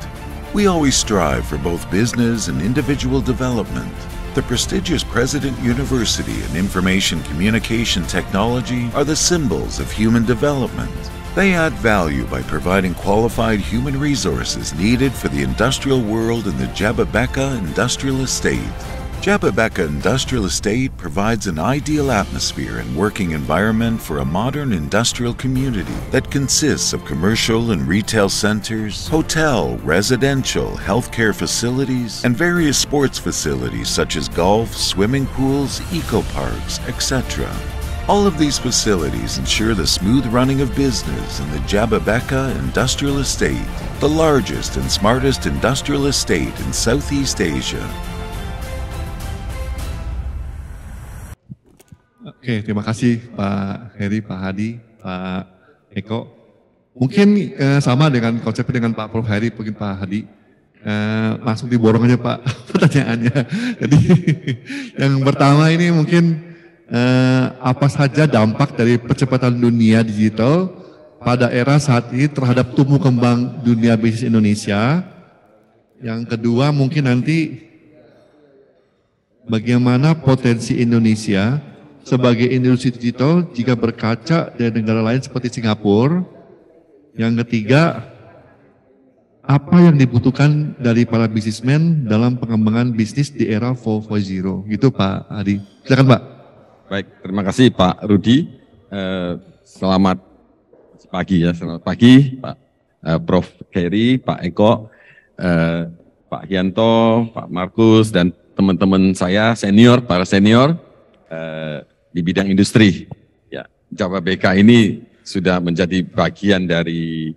I: We always strive for both business and individual development. The prestigious President University and Information Communication Technology are the symbols of human development. They add value by providing qualified human resources needed for the industrial world in the Jababeka Industrial Estate. Jababeka Industrial Estate provides an ideal atmosphere and working environment for a modern industrial community that consists of commercial and retail centers, hotel, residential, healthcare facilities, and various sports facilities such as golf, swimming pools, eco-parks, etc. All of these facilities ensure the smooth running of business in the Jababeka Industrial Estate, the largest and smartest industrial estate in Southeast Asia.
E: Oke, terima kasih Pak Heri, Pak Hadi, Pak Eko. Mungkin sama dengan konsepnya dengan Pak Prof Heri, mungkin Pak Hadi. Langsung diborong aja Pak pertanyaannya. Jadi yang pertama ini mungkin apa saja dampak dari percepatan dunia digital pada era saat ini terhadap tumbuh kembang dunia bisnis Indonesia. Yang kedua mungkin nanti bagaimana potensi Indonesia sebagai industri digital jika berkaca dari negara lain seperti Singapura. Yang ketiga, apa yang dibutuhkan dari para bisnismen dalam pengembangan bisnis di era 4.0? Gitu Pak Hadi. Silakan Pak.
B: Baik, terima kasih Pak Rudi. Selamat pagi ya, selamat pagi Pak Prof Heri, Pak Eko, Pak Hianto, Pak Markus dan teman-teman saya senior, para senior. di bidang industri. Ya, Jababeka ini sudah menjadi bagian dari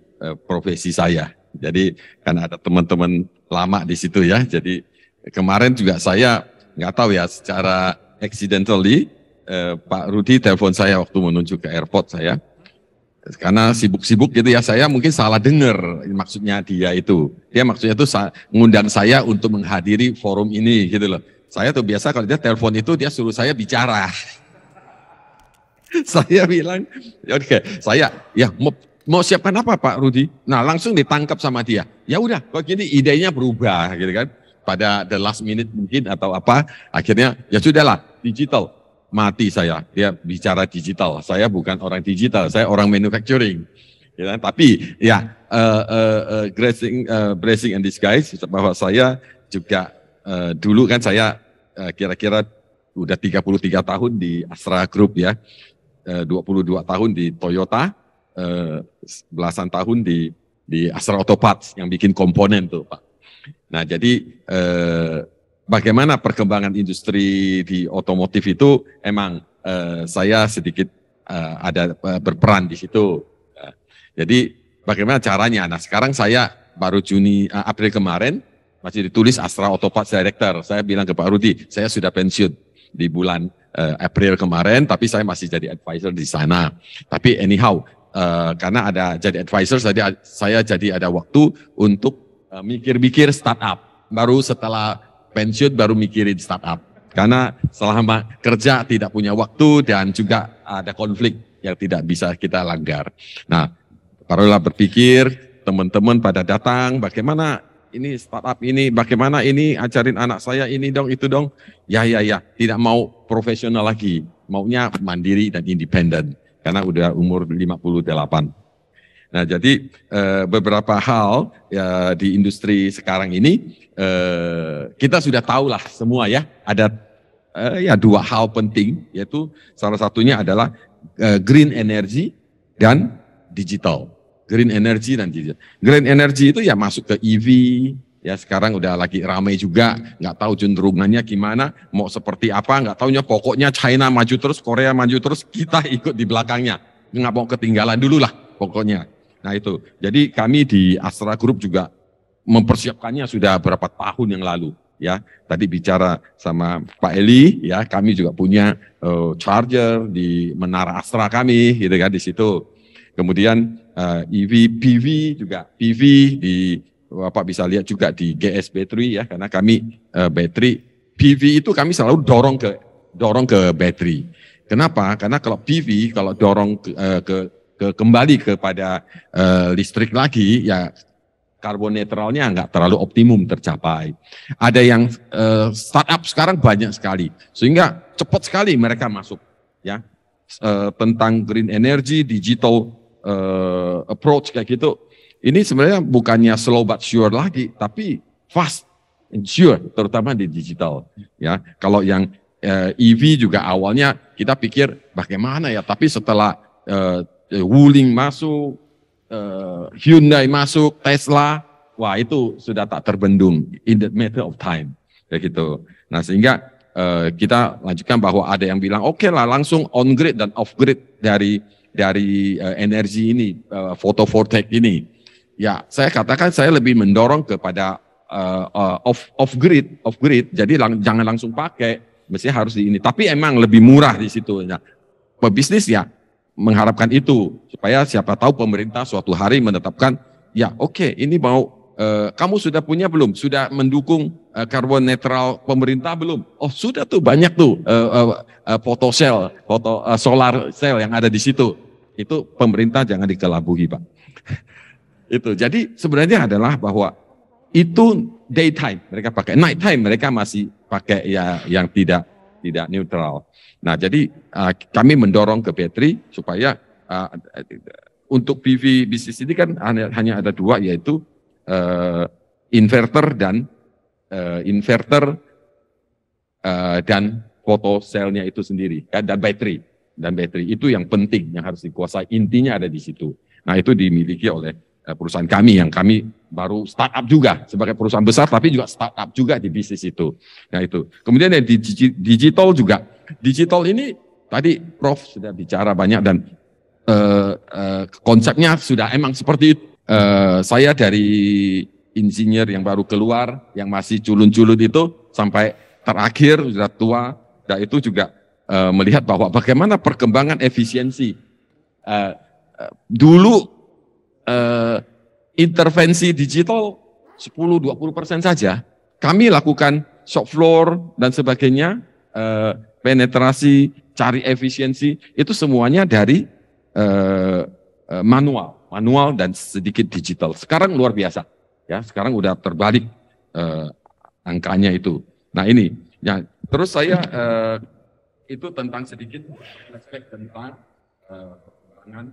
B: profesi saya. Jadi kan ada teman-teman lama di situ ya. Jadi kemarin juga saya nggak tahu ya, secara accidentally Pak Rudi telepon saya waktu menuju ke airport saya. Karena sibuk-sibuk gitu ya, saya mungkin salah dengar maksudnya dia itu. Dia maksudnya itu mengundang saya untuk menghadiri forum ini gitu loh. Saya tuh biasa kalau dia telepon itu dia suruh saya bicara. Saya bilang, oke, saya ya mau siapkan apa Pak Rudi? Nah langsung ditangkap sama dia. Ya udah, kok gini idenya berubah gitu kan. Pada the last minute mungkin atau apa, akhirnya ya sudahlah, digital. Mati saya, dia bicara digital. Saya bukan orang digital, saya orang manufacturing. Ya, tapi ya blessing in disguise bahwa saya juga dulu kan saya kira-kira udah 33 tahun di Astra Group ya. 22 tahun di Toyota, belasan tahun di Astra Auto Parts yang bikin komponen tuh Pak. Nah jadi bagaimana perkembangan industri di otomotif itu emang saya sedikit ada berperan di situ. Jadi bagaimana caranya? Nah sekarang saya baru April kemarin masih ditulis Astra Auto Parts Director. Saya bilang ke Pak Rudi, saya sudah pensiun di bulan April kemarin, tapi saya masih jadi advisor di sana. Tapi anyhow, karena ada jadi advisor, saya jadi ada waktu untuk mikir-mikir startup. Baru setelah pensiun baru mikirin startup. Karena selama kerja tidak punya waktu dan juga ada konflik yang tidak bisa kita langgar. Nah, barulah berpikir, teman-teman pada datang, bagaimana ini startup ini, bagaimana ini ajarin anak saya ini dong, itu dong. Ya, tidak mau profesional lagi, maunya mandiri dan independen. Karena udah umur 58. Nah jadi beberapa hal ya, di industri sekarang ini kita sudah tahu lah semua ya. Ada ya 2 hal penting, yaitu salah satunya adalah green energy dan digital. Green energy dan digital. Green energy itu ya masuk ke EV, ya sekarang udah lagi ramai juga, nggak tahu cenderungannya gimana, mau seperti apa, nggak taunya pokoknya China maju terus, Korea maju terus, kita ikut di belakangnya, nggak mau ketinggalan dulu lah pokoknya. Nah itu, jadi kami di Astra Group juga mempersiapkannya sudah berapa tahun yang lalu. Ya, tadi bicara sama Pak Eli, ya kami juga punya charger di menara Astra kami, gitu kan di situ. Kemudian EV, PV juga, PV di Bapak bisa lihat juga di GS Battery ya, karena kami battery PV itu kami selalu dorong ke battery. Kenapa? Karena kalau PV kalau dorong kembali kepada listrik lagi ya karbon netralnya nggak terlalu optimum tercapai. Ada yang startup sekarang banyak sekali sehingga cepat sekali mereka masuk ya tentang green energy, digital approach kayak gitu. Ini sebenarnya bukannya slow but sure lagi, tapi fast and sure, terutama di digital. Ya, kalau yang EV juga awalnya kita pikir bagaimana ya, tapi setelah Wuling masuk, Hyundai masuk, Tesla, wah itu sudah tak terbendung in the matter of time, kayak gitu. Nah sehingga kita lanjutkan bahwa ada yang bilang oke lah langsung on grid dan off grid dari energi ini, photovoltaik ini. Ya, saya katakan saya lebih mendorong kepada off grid. Jadi jangan langsung pakai, mestinya harus di ini. Tapi emang lebih murah di situ. Nah, pebisnis ya mengharapkan itu supaya siapa tahu pemerintah suatu hari menetapkan, ya oke, ini mau kamu sudah punya belum? Sudah mendukung karbon netral pemerintah belum? Oh sudah tuh banyak tuh solar cell yang ada di situ. Itu pemerintah jangan dikelabuhi Pak. Itu jadi sebenarnya adalah bahwa itu daytime mereka pakai, nighttime mereka masih pakai ya yang tidak netral. Nah jadi kami mendorong ke baterai supaya untuk PV bisnis ini kan hanya ada 2 yaitu inverter dan fotoselnya itu sendiri dan baterai itu yang penting yang harus dikuasai, intinya ada di situ. Nah itu dimiliki oleh perusahaan kami yang kami baru startup juga sebagai perusahaan besar tapi juga startup juga di bisnis itu. Nah itu. Kemudian di digital juga digital ini tadi Prof sudah bicara banyak dan konsepnya sudah emang seperti itu. Saya dari insinyur yang baru keluar, yang masih culun-culun itu sampai terakhir sudah tua, dan itu juga melihat bahwa bagaimana perkembangan efisiensi. Dulu intervensi digital 10-20% saja, kami lakukan shop floor dan sebagainya, penetrasi, cari efisiensi, itu semuanya dari manual dan sedikit digital. Sekarang luar biasa, ya. Sekarang udah terbalik angkanya itu. Nah ini, ya. Terus saya itu tentang sedikit aspek tentang perkembangan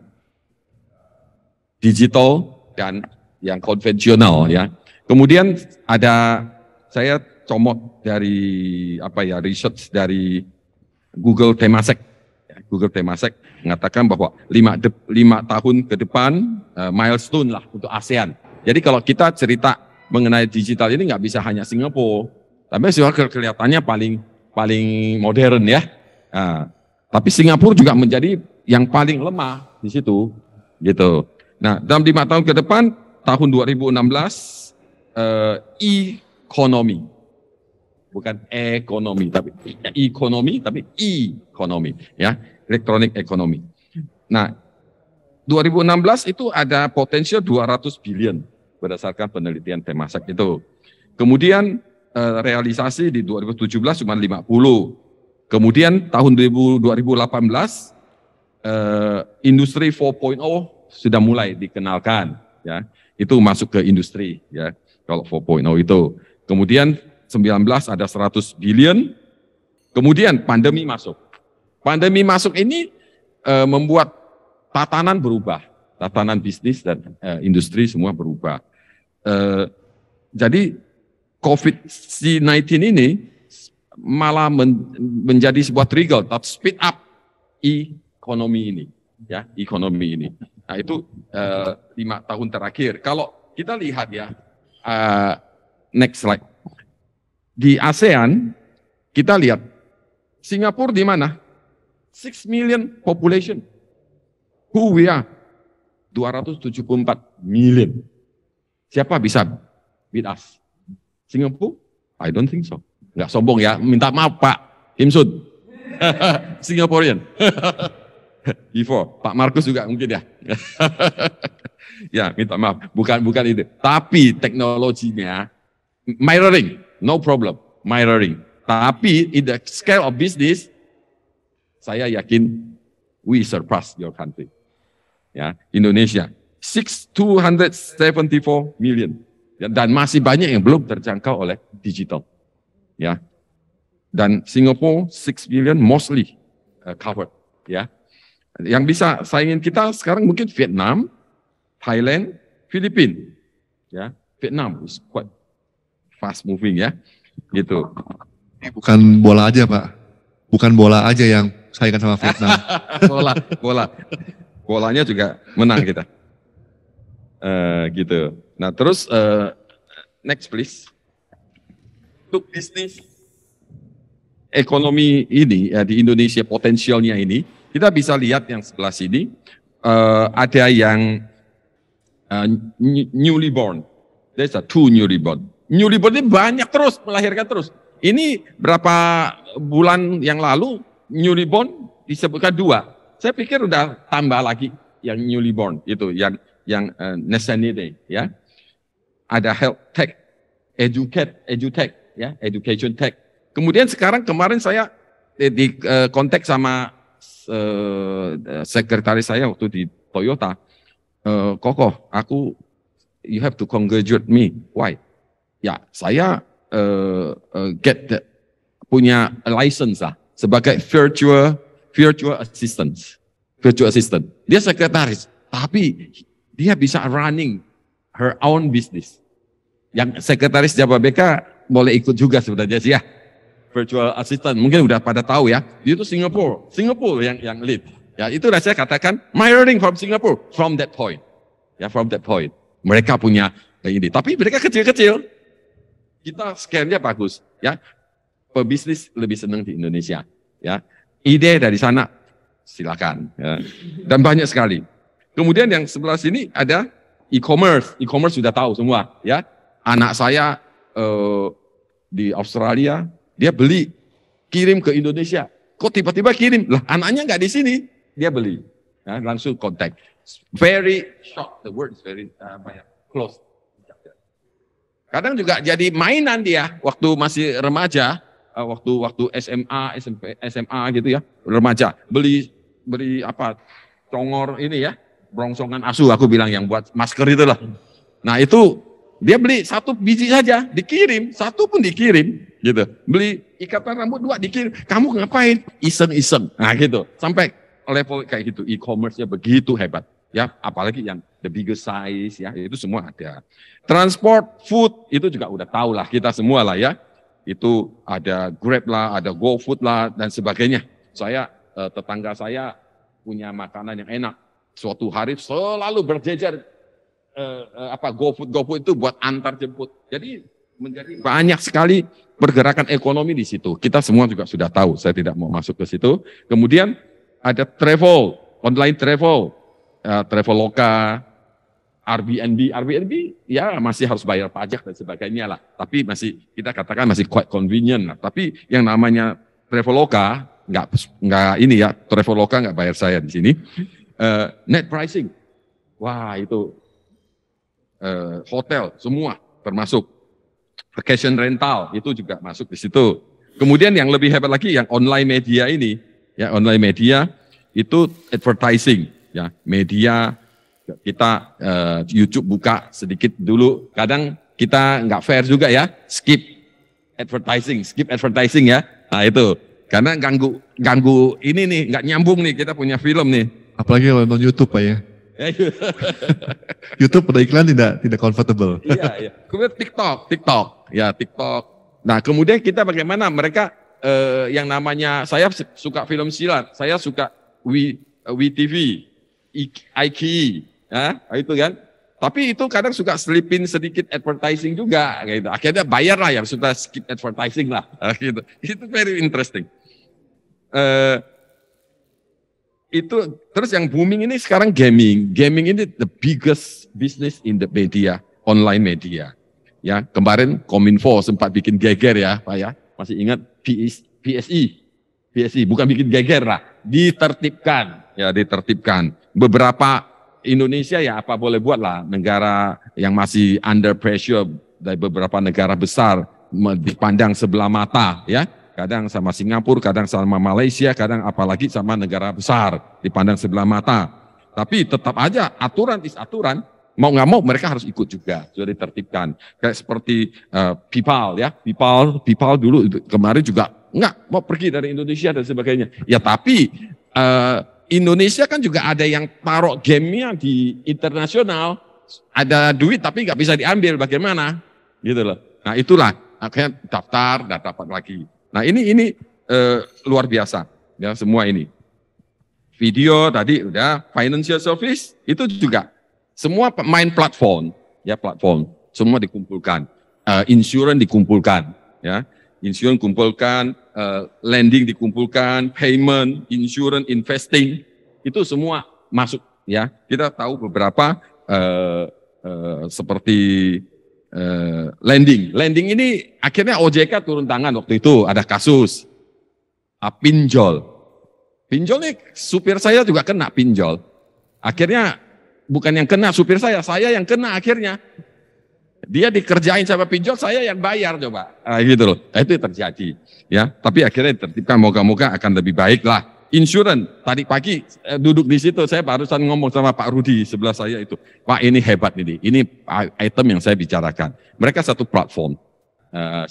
B: digital dan yang konvensional, ya. Kemudian ada saya comot dari research dari Google Temasek. Google Temasek mengatakan bahwa 5 tahun ke depan milestone lah untuk ASEAN. Jadi kalau kita cerita mengenai digital ini nggak bisa hanya Singapura, tapi sudah kelihatannya paling modern, ya. Nah, tapi Singapura juga menjadi yang paling lemah di situ, gitu. Nah, dalam 5 tahun ke depan, tahun 2016 e-ekonomi. Bukan ekonomi, tapi e-ekonomi, ya, electronic economy. Nah, 2016 itu ada potensial 200 billion berdasarkan penelitian Temasek itu. Kemudian realisasi di 2017 cuma 50. Kemudian tahun 2018 industri 4.0 sudah mulai dikenalkan, ya. Itu masuk ke industri, ya. Kalau 4.0 itu. Kemudian 19 ada 100 billion, kemudian pandemi masuk. Pandemi masuk ini membuat tatanan berubah, tatanan bisnis dan industri semua berubah. Jadi COVID-19 ini malah menjadi sebuah trigger, speed up ekonomi ini, ya, ekonomi ini. Nah itu 5 tahun terakhir. Kalau kita lihat, ya, next slide. Di ASEAN, kita lihat Singapura di mana? 6 million population. Who we are? 274 million. Siapa bisa beat us? Singapura? I don't think so. Nggak sombong, ya. Minta maaf Pak Kim Sun. Singaporean. Before. Pak Markus juga mungkin, ya. Ya, minta maaf. Bukan itu. Tapi teknologinya mirroring. No problem, mirroring. Tapi in the scale of business, saya yakin we surpass your country. Ya, Indonesia 274 million, ya, dan masih banyak yang belum terjangkau oleh digital. Ya, dan Singapura 6 billion mostly covered. Ya, yang bisa saingin kita sekarang mungkin Vietnam, Thailand, Filipina. Ya, Vietnam is quite fast moving, ya, gitu.
E: Bukan bola aja Pak, bukan bola aja yang saingan sama Vietnam. Bolanya juga menang kita, gitu. Nah terus next please. Untuk bisnis ekonomi ini, ya, di Indonesia potensialnya ini, kita bisa lihat yang sebelah sini ada yang newly born. There's a 2 newly born. Newly born ini banyak terus, melahirkan terus. Ini berapa bulan yang lalu, newly born disebutkan 2. Saya pikir udah tambah lagi yang newly born, itu yang nationality, ya. Ada health tech, edutech, ya, education tech. Kemudian kemarin saya di kontak sama sekretaris saya waktu di Toyota, Koko, you have to congratulate me. Why? Ya, saya punya license lah sebagai virtual assistant. Dia sekretaris, tapi dia bisa running her own business. Yang sekretaris Jababeka boleh ikut juga sebenarnya sih, ya. Virtual assistant, mungkin udah pada tahu, ya. Dia itu Singapura yang lead. Ya, itu saya katakan mirroring from Singapore from that point. Ya, from that point. Mereka punya ini, tapi mereka kecil-kecil. Kita scale-nya bagus, ya. Pebisnis lebih senang di Indonesia.
B: ya. Ide dari sana silakan, ya. Dan banyak sekali. Kemudian yang sebelah sini ada e-commerce. E-commerce sudah tahu semua, ya. Anak saya di Australia, dia beli, kirim ke Indonesia. Kok tiba-tiba kirim? Lah, anaknya nggak di sini, dia beli. Ya, langsung kontak. Very short, the word is very close. Kadang juga jadi mainan dia waktu masih remaja, waktu SMA, SMP, SMA gitu ya, remaja. Beli apa? Congor ini ya, brongsongan asu aku bilang yang buat masker itulah. Nah, itu dia beli 1 biji saja, dikirim, 1 pun dikirim, gitu. Beli ikatan rambut 2 dikirim, kamu ngapain? Iseng-iseng, nah gitu. Sampai level kayak gitu, e-commerce-nya begitu hebat, ya. Apalagi yang the bigger size, ya, itu semua ada. Transport, food, itu juga udah tahu lah, kita semua lah ya. Itu ada Grab lah, ada GoFood lah, dan sebagainya. Tetangga saya punya makanan yang enak. Suatu hari selalu berjejer GoFood itu buat antar jemput. Jadi menjadi banyak sekali pergerakan ekonomi di situ. Kita semua juga sudah tahu. Saya tidak mau masuk ke situ. Kemudian ada travel, online travel, Traveloka, Airbnb ya masih harus bayar pajak dan sebagainya lah. Tapi masih kita katakan masih quite convenient lah. Tapi yang namanya Traveloka nggak ini ya, Traveloka nggak bayar saya di sini. Net pricing, wah itu hotel semua termasuk, vacation rental itu juga masuk di situ. Kemudian yang lebih hebat lagi yang online media ini, ya online media itu advertising, ya media kita YouTube buka sedikit dulu, kadang kita nggak fair juga ya, skip advertising ya, nah itu karena ganggu ini nih, nggak nyambung nih, kita punya film nih.
E: Apalagi kalau nonton YouTube Pak ya. YouTube pada iklan tidak comfortable.
B: Iya. Kemudian TikTok. Nah kemudian kita bagaimana mereka yang namanya, saya suka film silat, saya suka WeTV, iQIYI, ya itu kan. Tapi itu kadang suka selipin sedikit advertising juga, gitu. Akhirnya bayar lah yang sudah skip advertising lah, gitu. Itu very interesting. Itu terus yang booming ini sekarang gaming ini the biggest business in the media, online media. Ya kemarin Kominfo sempat bikin geger ya Pak ya, masih ingat PSI bukan bikin geger lah, ditertibkan. Beberapa Indonesia ya apa boleh buat lah, negara yang masih under pressure dari beberapa negara besar dipandang sebelah mata ya. Kadang sama Singapura, kadang sama Malaysia, kadang apalagi sama negara besar, dipandang sebelah mata. Tapi tetap aja aturan is aturan, mau nggak mau mereka harus ikut juga, sudah ditertibkan. Kayak seperti PayPal ya, PayPal dulu kemarin juga nggak mau pergi dari Indonesia dan sebagainya. Ya tapi Indonesia kan juga ada yang taruh gamenya di internasional, ada duit tapi nggak bisa diambil, bagaimana? Gitu loh. Nah itulah akhirnya daftar, dan dapat lagi. Nah ini luar biasa ya semua ini. Video tadi udah, financial service itu juga semua main platform ya, platform semua dikumpulkan, insurance dikumpulkan ya, insurance kumpulkan, lending dikumpulkan, payment, insurance, investing itu semua masuk ya. Kita tahu beberapa seperti lending ini akhirnya OJK turun tangan waktu itu, ada kasus pinjol nih, supir saya juga kena pinjol, akhirnya bukan yang kena supir saya yang kena, akhirnya dia dikerjain sama pinjol, saya yang bayar coba, gitu loh. Itu terjadi ya, tapi akhirnya ditertibkan, moga-moga akan lebih baik lah. Insurance, tadi pagi duduk di situ, saya barusan ngomong sama Pak Rudi sebelah saya itu, Pak ini hebat ini item yang saya bicarakan. Mereka satu platform,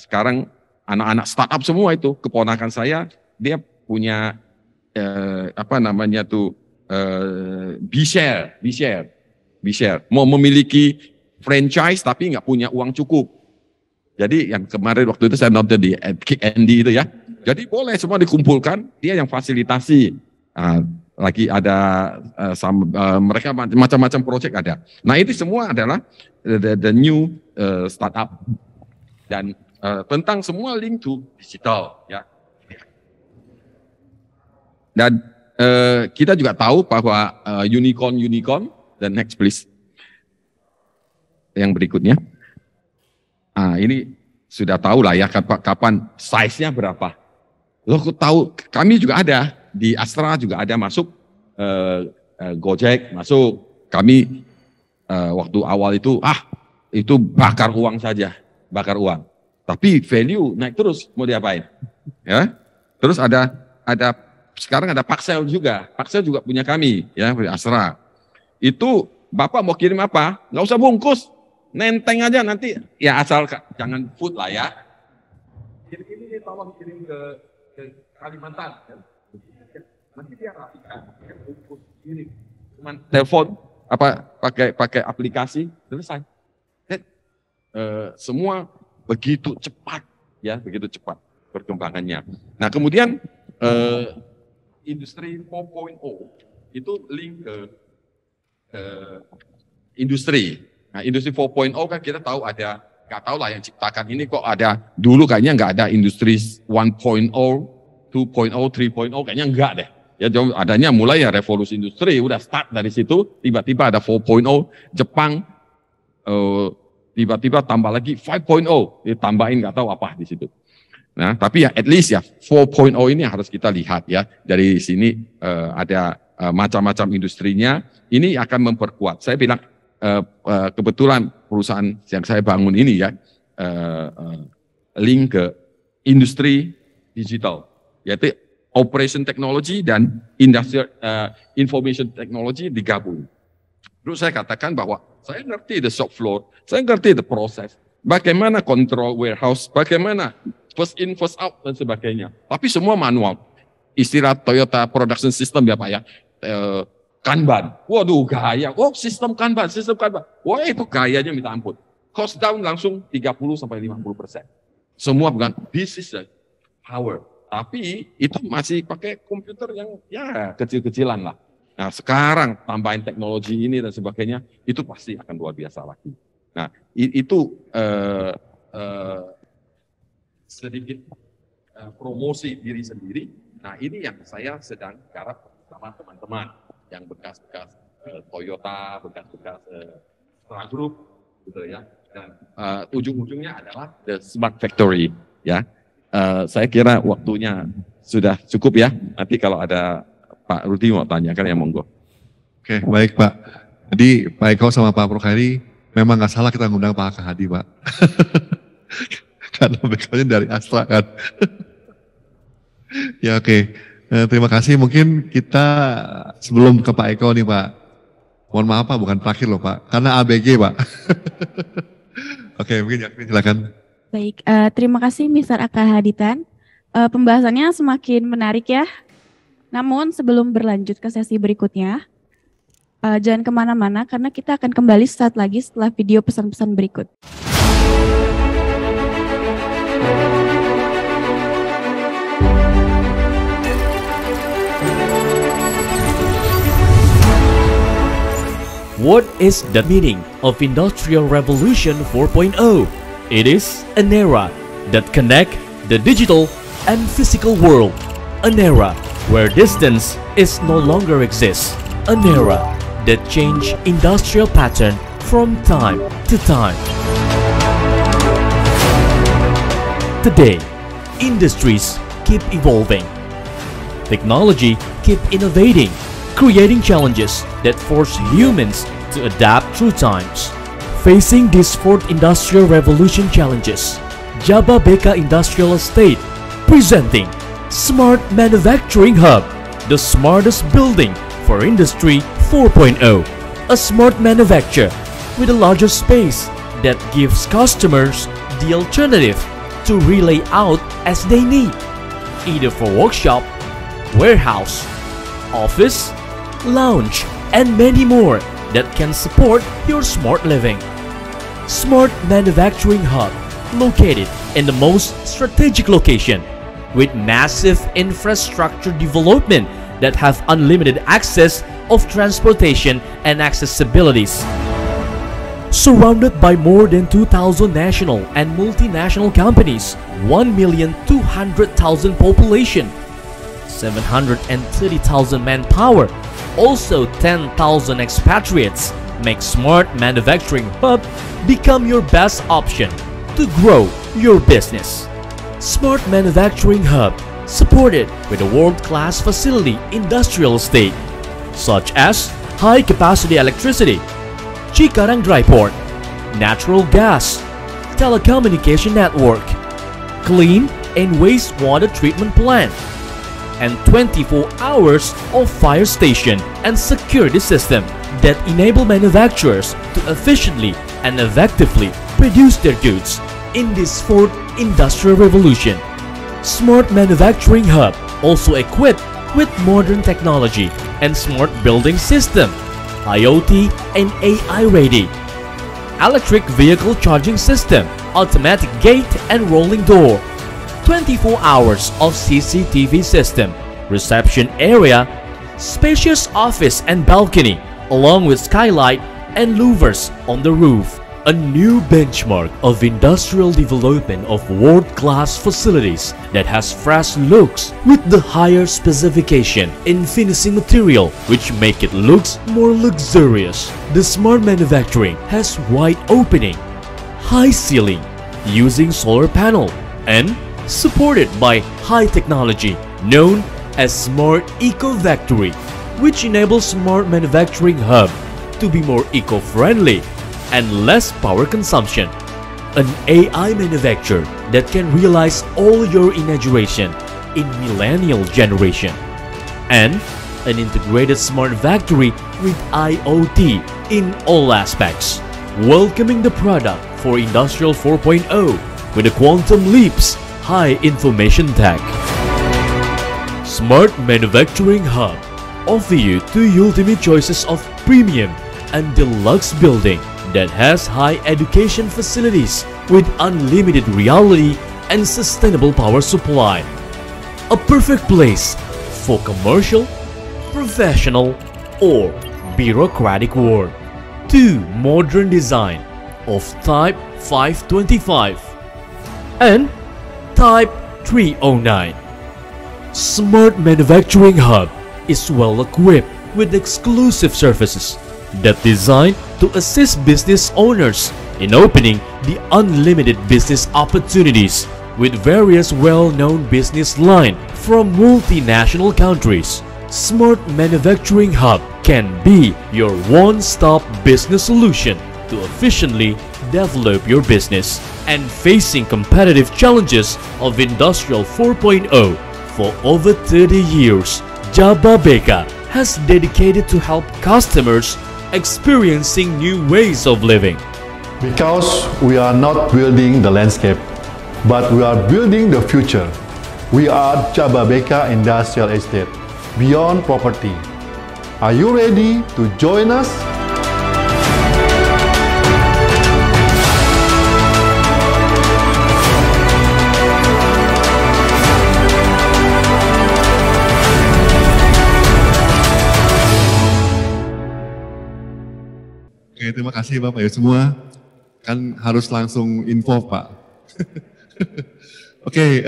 B: sekarang anak-anak startup semua itu, keponakan saya, dia punya B-share, mau memiliki franchise tapi nggak punya uang cukup. Jadi yang kemarin waktu itu saya nonton di Kick Andy itu ya, jadi boleh semua dikumpulkan, dia yang fasilitasi. Lagi ada mereka macam-macam proyek ada. Nah itu semua adalah the new startup dan tentang semua link to digital ya. Dan kita juga tahu bahwa unicorn, dan next please, yang berikutnya. Ini sudah tahu lah ya kapan size-nya berapa. Lo tahu, kami juga ada, di Astra juga ada masuk, Gojek masuk, kami waktu awal itu, itu bakar uang saja, bakar uang. Tapi value naik terus, mau diapain? Ya, terus sekarang ada Paxel juga punya kami, ya, Astra. Itu Bapak mau kirim apa? Nggak usah bungkus, nenteng aja nanti, ya asal jangan food lah ya. Ini tolong kirim ke Kalimantan. Nanti dia rapikan, bungkus kirim. Cuman telepon, pakai aplikasi, selesai. Semua begitu cepat, ya, begitu cepat perkembangannya. Nah, kemudian industri 4.0 itu link ke industri. Nah, industri 4.0 kan kita tahu ada, nggak tahu lah yang ciptakan ini kok ada, dulu kayaknya nggak ada industri 1.0, 2.0, 3.0, kayaknya nggak deh. Ya, adanya mulai ya revolusi industri, udah start dari situ, tiba-tiba ada 4.0, Jepang, tiba-tiba tambah lagi 5.0, ditambahin nggak tahu apa di situ. Nah, tapi ya at least ya 4.0 ini harus kita lihat ya, dari sini ada macam-macam industrinya, ini akan memperkuat. Saya bilang kebetulan perusahaan yang saya bangun ini ya, link ke industri digital, yaitu operation technology dan industrial information technology digabung. Terus saya katakan bahwa saya ngerti the shop floor, saya ngerti the process, bagaimana control warehouse, bagaimana first in first out dan sebagainya. Tapi semua manual. Istilah Toyota Production System ya Pak ya, Kanban. Waduh gaya, sistem Kanban. Wah itu gayanya minta ampun. Cost down langsung 30-50%. Semua bukan, this is the power. Tapi itu masih pakai komputer yang ya kecil-kecilan lah. Nah sekarang tambahin teknologi ini dan sebagainya, itu pasti akan luar biasa lagi. Nah itu sedikit promosi diri sendiri. Nah ini yang saya sedang garap bersama teman-teman yang bekas-bekas Toyota, bekas-bekas Stra Group, gitu ya. Dan ujung-ujungnya adalah the Smart Factory, ya. Saya kira waktunya sudah cukup ya. Nanti kalau ada Pak Rudi mau tanyakan ya monggo.
E: Oke, baik Pak. Jadi Pak Eko sama Pak Prokari memang nggak salah kita ngundang Pak Hadi Pak. Karena backgroundnya dari Astra kan. Ya oke. Terima kasih. Mungkin kita sebelum ke Pak Eko nih Pak. Mohon maaf Pak, bukan terakhir loh Pak. Karena ABG Pak. Oke, mungkin Yakmin silakan.
D: Baik, terima kasih Mr. Aka Haditan. Pembahasannya semakin menarik ya. Namun sebelum berlanjut ke sesi berikutnya, jangan kemana-mana karena kita akan kembali saat lagi setelah video pesan-pesan berikut.
J: What is the meaning of Industrial Revolution 4.0? It is an era that connects the digital and physical world. An era where distance is no longer exists. An era that change industrial pattern from time to time. Today, industries keep evolving. Technology keep innovating, creating challenges that force humans to adapt through times. Facing these fourth industrial revolution challenges, Jababeka Industrial Estate presenting Smart Manufacturing Hub, the smartest building for Industry 4.0. A smart manufacture with a larger space that gives customers the alternative to relay out as they need, either for workshop, warehouse, office, lounge, and many more that can support your smart living. Smart Manufacturing Hub, located in the most strategic location, with massive infrastructure development that have unlimited access of transportation and accessibilities. Surrounded by more than 2,000 national and multinational companies, 1,200,000 population, 730,000 manpower, also 10,000 expatriates, make Smart Manufacturing Hub become your best option to grow your business. Smart Manufacturing Hub, supported with a world-class facility industrial estate, such as high-capacity electricity, Cikarang Dry Port, natural gas, telecommunication network, clean and wastewater treatment plant, and 24 hours of fire station and security system that enable manufacturers to efficiently and effectively produce their goods in this fourth industrial revolution. Smart Manufacturing Hub also equipped with modern technology and smart building system, IoT and AI ready, electric vehicle charging system, automatic gate and rolling door, 24 hours of CCTV system, reception area, spacious office and balcony, along with skylight and louvers on the roof. A new benchmark of industrial development of world-class facilities that has fresh looks with the higher specification in finishing material which make it looks more luxurious. The Smart Manufacturing has wide opening, high ceiling, using solar panel, and supported by high technology known as Smart Eco Factory, which enables Smart Manufacturing Hub to be more eco-friendly and less power consumption. An AI manufacturer that can realize all your imagination in millennial generation. And an integrated smart factory with IoT in all aspects, welcoming the product for Industrial 4.0 with the quantum leaps, high information tech. Smart Manufacturing Hub offer you two ultimate choices of premium and deluxe building that has high education facilities with unlimited reality and sustainable power supply. A perfect place for commercial, professional, or bureaucratic work. 2 modern design of Type 525 and Type 309. Smart Manufacturing Hub is well equipped with exclusive services that designed to assist business owners in opening the unlimited business opportunities with various well-known business lines from multinational countries. Smart Manufacturing Hub can be your one-stop business solution to efficiently develop your business and facing competitive challenges of Industrial 4.0 for over 30 years. Jababeka has dedicated to help customers experiencing new ways of living.
E: Because we are not building the landscape, but we are building the future. We are Jababeka Industrial Estate, beyond property. Are you ready to join us? Oke, terima kasih Bapak Ibu semua. Kan harus langsung info Pak. Oke,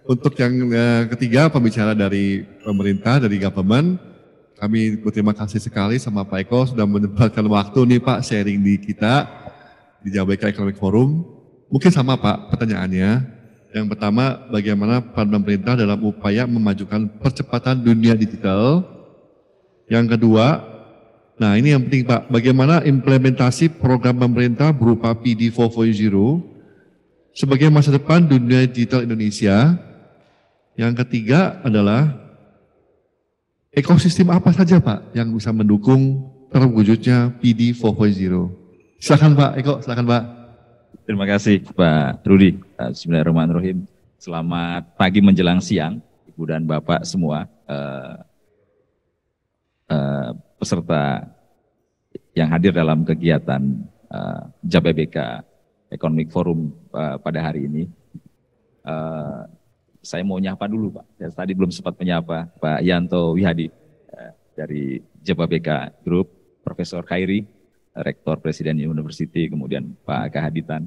E: untuk yang ketiga pembicara dari pemerintah, dari government, kami berterima kasih sekali sama Pak Eko sudah menyempatkan waktu nih Pak sharing di kita di Jababeka Economic Forum. Mungkin sama Pak pertanyaannya. Yang pertama, bagaimana peran pemerintah dalam upaya memajukan percepatan dunia digital? Yang kedua, nah ini yang penting Pak, bagaimana implementasi program pemerintah berupa PD 4.0 sebagai masa depan dunia digital Indonesia? Yang ketiga adalah ekosistem apa saja Pak yang bisa mendukung terwujudnya PD 4.0? Silakan Pak Eko, silakan Pak.
C: Terima kasih Pak Rudi. Bismillahirrahmanirrahim. Selamat pagi menjelang siang, Ibu dan Bapak semua. Peserta yang hadir dalam kegiatan Jababeka Economic Forum pada hari ini. Saya mau nyapa dulu Pak, ya, tadi belum sempat menyapa Pak Yanto Wihadi dari Jababeka Group, Profesor Khairi, Rektor Presiden University, kemudian Pak Kahaditan,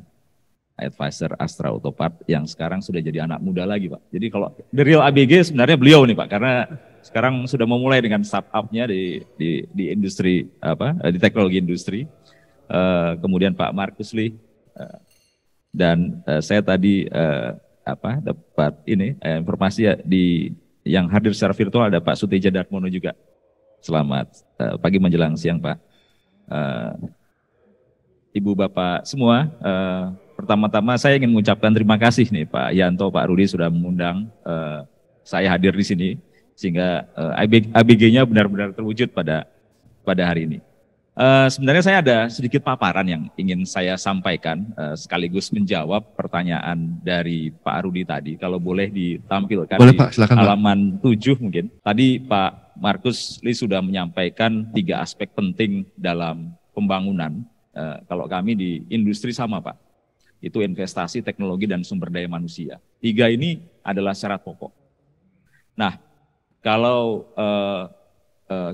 C: advisor Astra Autopart yang sekarang sudah jadi anak muda lagi Pak. Jadi kalau the real ABG sebenarnya beliau nih Pak, karena sekarang sudah memulai dengan startup-nya di industri di teknologi industri. Kemudian Pak Markus Lee dan saya tadi dapat informasi ya yang hadir secara virtual ada Pak Suteja Darmono juga. Selamat pagi menjelang siang Pak. Ibu Bapak semua, pertama-tama saya ingin mengucapkan terima kasih nih Pak Yanto, Pak Rudi sudah mengundang saya hadir di sini sehingga ABG-nya benar-benar terwujud pada hari ini. Sebenarnya saya ada sedikit paparan yang ingin saya sampaikan sekaligus menjawab pertanyaan dari Pak Rudi tadi. Kalau boleh ditampilkan boleh, Pak, silakan, halaman 7 mungkin. Tadi Pak Markus Lee sudah menyampaikan 3 aspek penting dalam pembangunan. Kalau kami di industri sama Pak, itu investasi, teknologi, dan sumber daya manusia. 3 ini adalah syarat pokok. Nah, kalau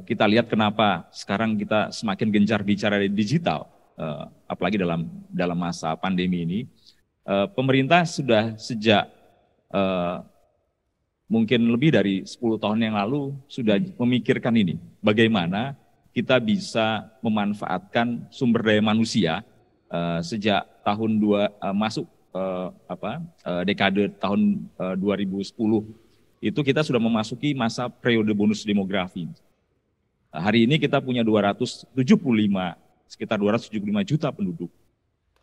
C: kita lihat kenapa sekarang kita semakin gencar bicara di digital, apalagi dalam masa pandemi ini, pemerintah sudah sejak mungkin lebih dari 10 tahun yang lalu sudah memikirkan ini, bagaimana kita bisa memanfaatkan sumber daya manusia sejak tahun dekade tahun 2010 itu kita sudah memasuki masa periode bonus demografi. Hari ini kita punya sekitar 275 juta penduduk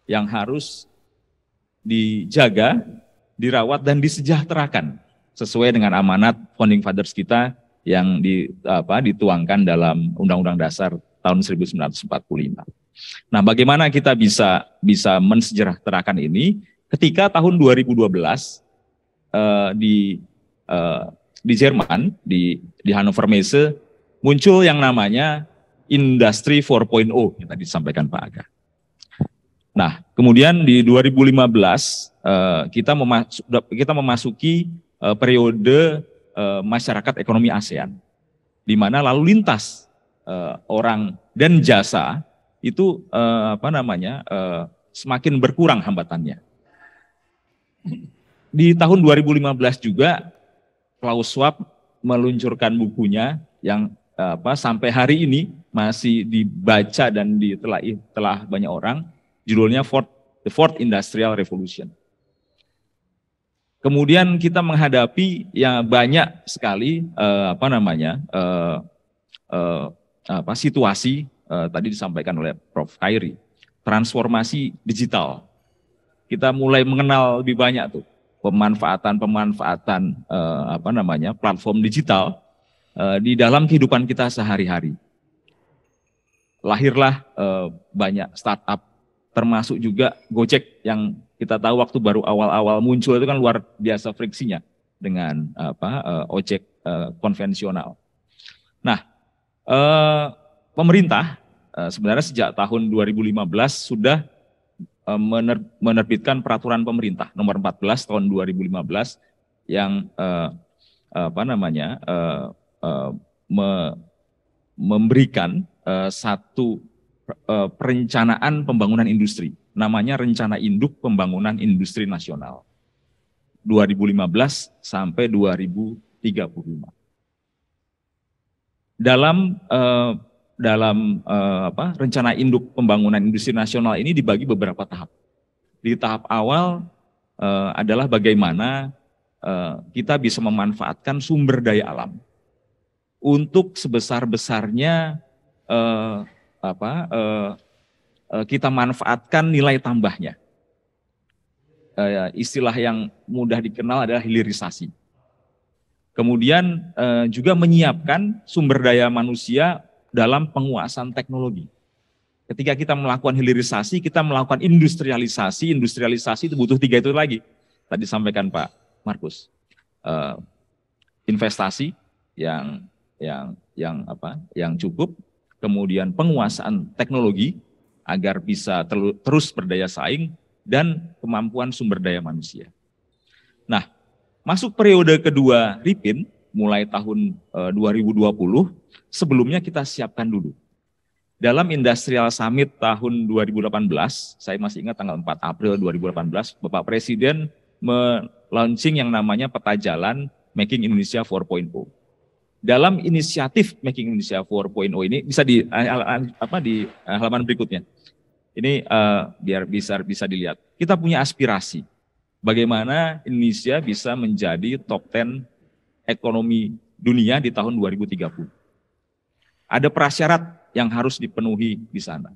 C: yang harus dijaga, dirawat, dan disejahterakan sesuai dengan amanat founding fathers kita yang dituangkan dalam Undang-Undang Dasar tahun 1945. Nah, bagaimana kita bisa mensejahterakan ini? Ketika tahun 2012 di Jerman, di Hannover Messe, muncul yang namanya Industri 4.0 yang tadi disampaikan Pak Aga. Nah, kemudian di 2015 kita memasuki periode masyarakat ekonomi ASEAN, di mana lalu lintas orang dan jasa itu semakin berkurang hambatannya. Di tahun 2015 juga Klaus Schwab meluncurkan bukunya yang sampai hari ini masih dibaca dan telah banyak orang, judulnya The Fourth Industrial Revolution. Kemudian kita menghadapi yang banyak sekali situasi tadi disampaikan oleh Prof. Khairi, transformasi digital. Kita mulai mengenal lebih banyak tuh pemanfaatan platform digital di dalam kehidupan kita sehari-hari. Lahirlah banyak startup, termasuk juga Gojek yang kita tahu waktu baru awal-awal muncul itu kan luar biasa friksinya dengan ojek konvensional. Nah, pemerintah sebenarnya sejak tahun 2015 sudah menerbitkan peraturan pemerintah nomor 14 tahun 2015 yang memberikan satu perencanaan pembangunan industri, namanya Rencana Induk Pembangunan Industri Nasional 2015 sampai 2035. Dalam Rencana Induk Pembangunan Industri Nasional ini dibagi beberapa tahap. Di tahap awal adalah bagaimana kita bisa memanfaatkan sumber daya alam untuk sebesar-besarnya kita manfaatkan nilai tambahnya. Istilah yang mudah dikenal adalah hilirisasi. Kemudian juga menyiapkan sumber daya manusia dalam penguasaan teknologi. Ketika kita melakukan hilirisasi, kita melakukan industrialisasi. Industrialisasi itu butuh 3 itu lagi. Tadi sampaikan Pak Markus. Investasi yang cukup, kemudian penguasaan teknologi agar bisa terus berdaya saing, dan kemampuan sumber daya manusia. Nah, masuk periode kedua RIPIN mulai tahun 2020, sebelumnya kita siapkan dulu. dalam Industrial Summit tahun 2018, saya masih ingat tanggal 4 April 2018, Bapak Presiden launching yang namanya peta jalan Making Indonesia 4.0. Dalam inisiatif Making Indonesia 4.0 ini bisa di halaman berikutnya. Ini biar bisa dilihat. Kita punya aspirasi bagaimana Indonesia bisa menjadi top 10 ekonomi dunia di tahun 2030. Ada prasyarat yang harus dipenuhi di sana.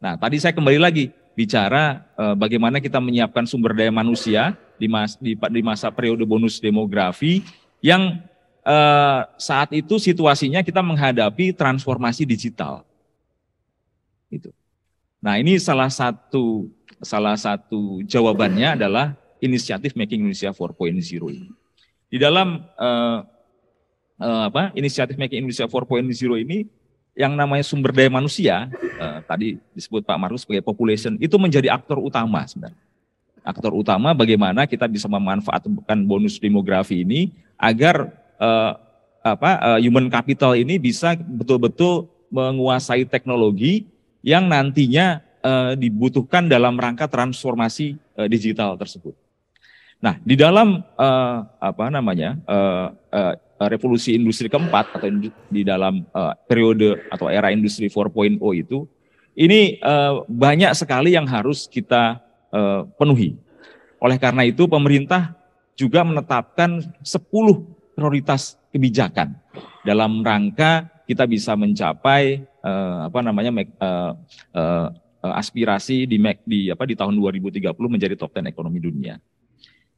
C: Nah, tadi saya kembali lagi bicara bagaimana kita menyiapkan sumber daya manusia di masa periode bonus demografi yang saat itu situasinya kita menghadapi transformasi digital. Itu. Nah, ini salah satu jawabannya adalah inisiatif Making Indonesia 4.0 ini. Di dalam inisiatif Making Indonesia 4.0 ini yang namanya sumber daya manusia, tadi disebut Pak Marus sebagai population, itu menjadi aktor utama sebenarnya. Aktor utama bagaimana kita bisa memanfaatkan bonus demografi ini agar human capital ini bisa betul-betul menguasai teknologi yang nantinya dibutuhkan dalam rangka transformasi digital tersebut. Nah, di dalam revolusi industri keempat atau di dalam periode atau era industri 4.0 itu, ini banyak sekali yang harus kita penuhi. Oleh karena itu pemerintah juga menetapkan 10 prioritas kebijakan dalam rangka kita bisa mencapai aspirasi di tahun 2030 menjadi top 10 ekonomi dunia.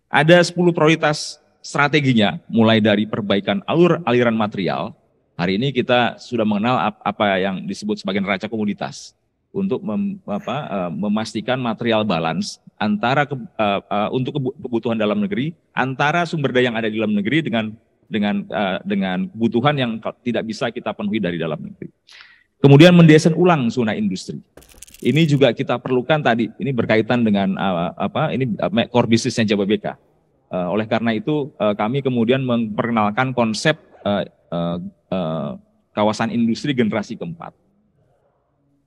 C: Ada 10 prioritas strateginya, mulai dari perbaikan aliran material. Hari ini kita sudah mengenal apa yang disebut sebagai neraca komoditas untuk memastikan material balance antara untuk kebutuhan dalam negeri, antara sumber daya yang ada di dalam negeri dengan kebutuhan yang tidak bisa kita penuhi dari dalam negeri. Kemudian mendesain ulang zona industri. Ini juga kita perlukan tadi, ini berkaitan dengan core bisnisnya Jababeka. Oleh karena itu kami kemudian memperkenalkan konsep kawasan industri generasi keempat.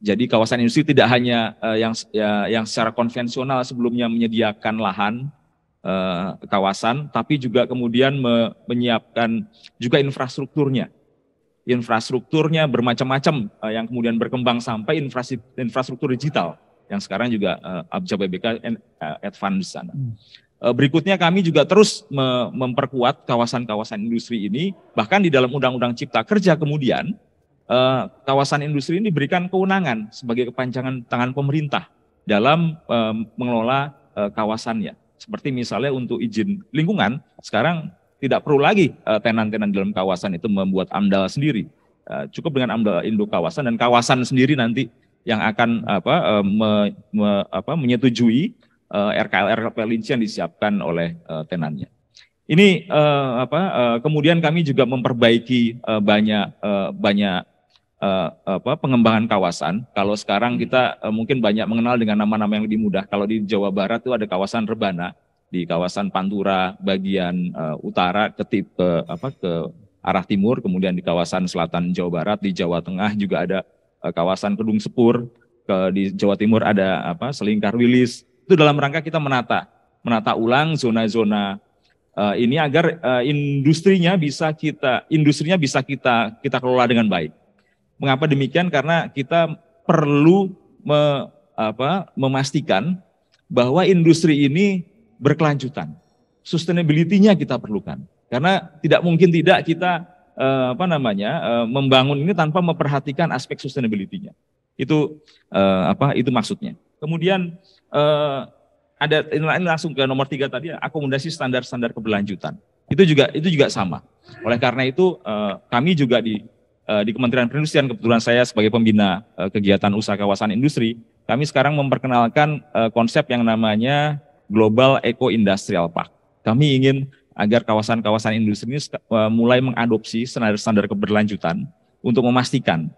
C: Jadi kawasan industri tidak hanya yang secara konvensional sebelumnya menyediakan lahan kawasan, tapi juga kemudian menyiapkan juga infrastrukturnya. Infrastrukturnya bermacam-macam yang kemudian berkembang sampai infrastruktur digital yang sekarang juga Jababeka advance di sana. Berikutnya kami juga terus memperkuat kawasan-kawasan industri ini, bahkan di dalam Undang-Undang Cipta Kerja kemudian kawasan industri ini diberikan kewenangan sebagai kepanjangan tangan pemerintah dalam mengelola kawasannya. Seperti misalnya untuk izin lingkungan, sekarang tidak perlu lagi tenan-tenan dalam kawasan itu membuat AMDAL sendiri. Cukup dengan AMDAL induk kawasan dan kawasan sendiri nanti yang akan menyetujui RKL Linci yang disiapkan oleh tenannya. Ini kemudian kami juga memperbaiki banyak pengembangan kawasan. Kalau sekarang kita mungkin banyak mengenal dengan nama-nama yang lebih mudah. Kalau di Jawa Barat itu ada kawasan Rebana, di kawasan Pantura bagian utara ke arah timur, kemudian di kawasan selatan Jawa Barat, di Jawa Tengah juga ada kawasan Kedung Sepur, di Jawa Timur ada Selingkar Wilis. Itu dalam rangka kita menata ulang zona-zona ini agar industrinya bisa kita kelola dengan baik. Mengapa demikian? Karena kita perlu memastikan bahwa industri ini berkelanjutan. Sustainability-nya kita perlukan. Karena tidak mungkin tidak kita membangun ini tanpa memperhatikan aspek sustainability-nya. Itu maksudnya. Kemudian ini langsung ke nomor 3 tadi, akomodasi standar-standar keberlanjutan. Itu juga sama. Oleh karena itu kami juga di Kementerian Perindustrian, kebetulan saya sebagai pembina kegiatan usaha kawasan industri, kami sekarang memperkenalkan konsep yang namanya Global Eco Industrial Park. Kami ingin agar kawasan-kawasan industri ini mulai mengadopsi standar-standar keberlanjutan untuk memastikan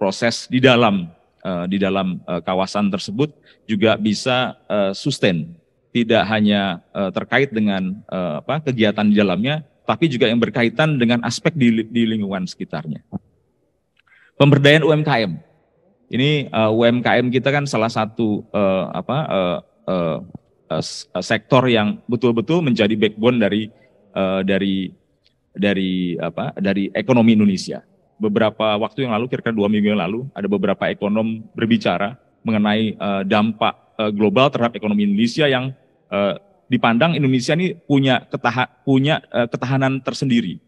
C: proses di dalam kawasan tersebut juga bisa sustain, tidak hanya terkait dengan kegiatan di dalamnya, tapi juga yang berkaitan dengan aspek di lingkungan sekitarnya. Pemberdayaan UMKM. Ini UMKM kita kan salah satu sektor yang betul-betul menjadi backbone dari ekonomi Indonesia. Beberapa waktu yang lalu, kira-kira 2 minggu yang lalu, ada beberapa ekonom berbicara mengenai dampak global terhadap ekonomi Indonesia yang dipandang Indonesia ini punya ketahanan tersendiri.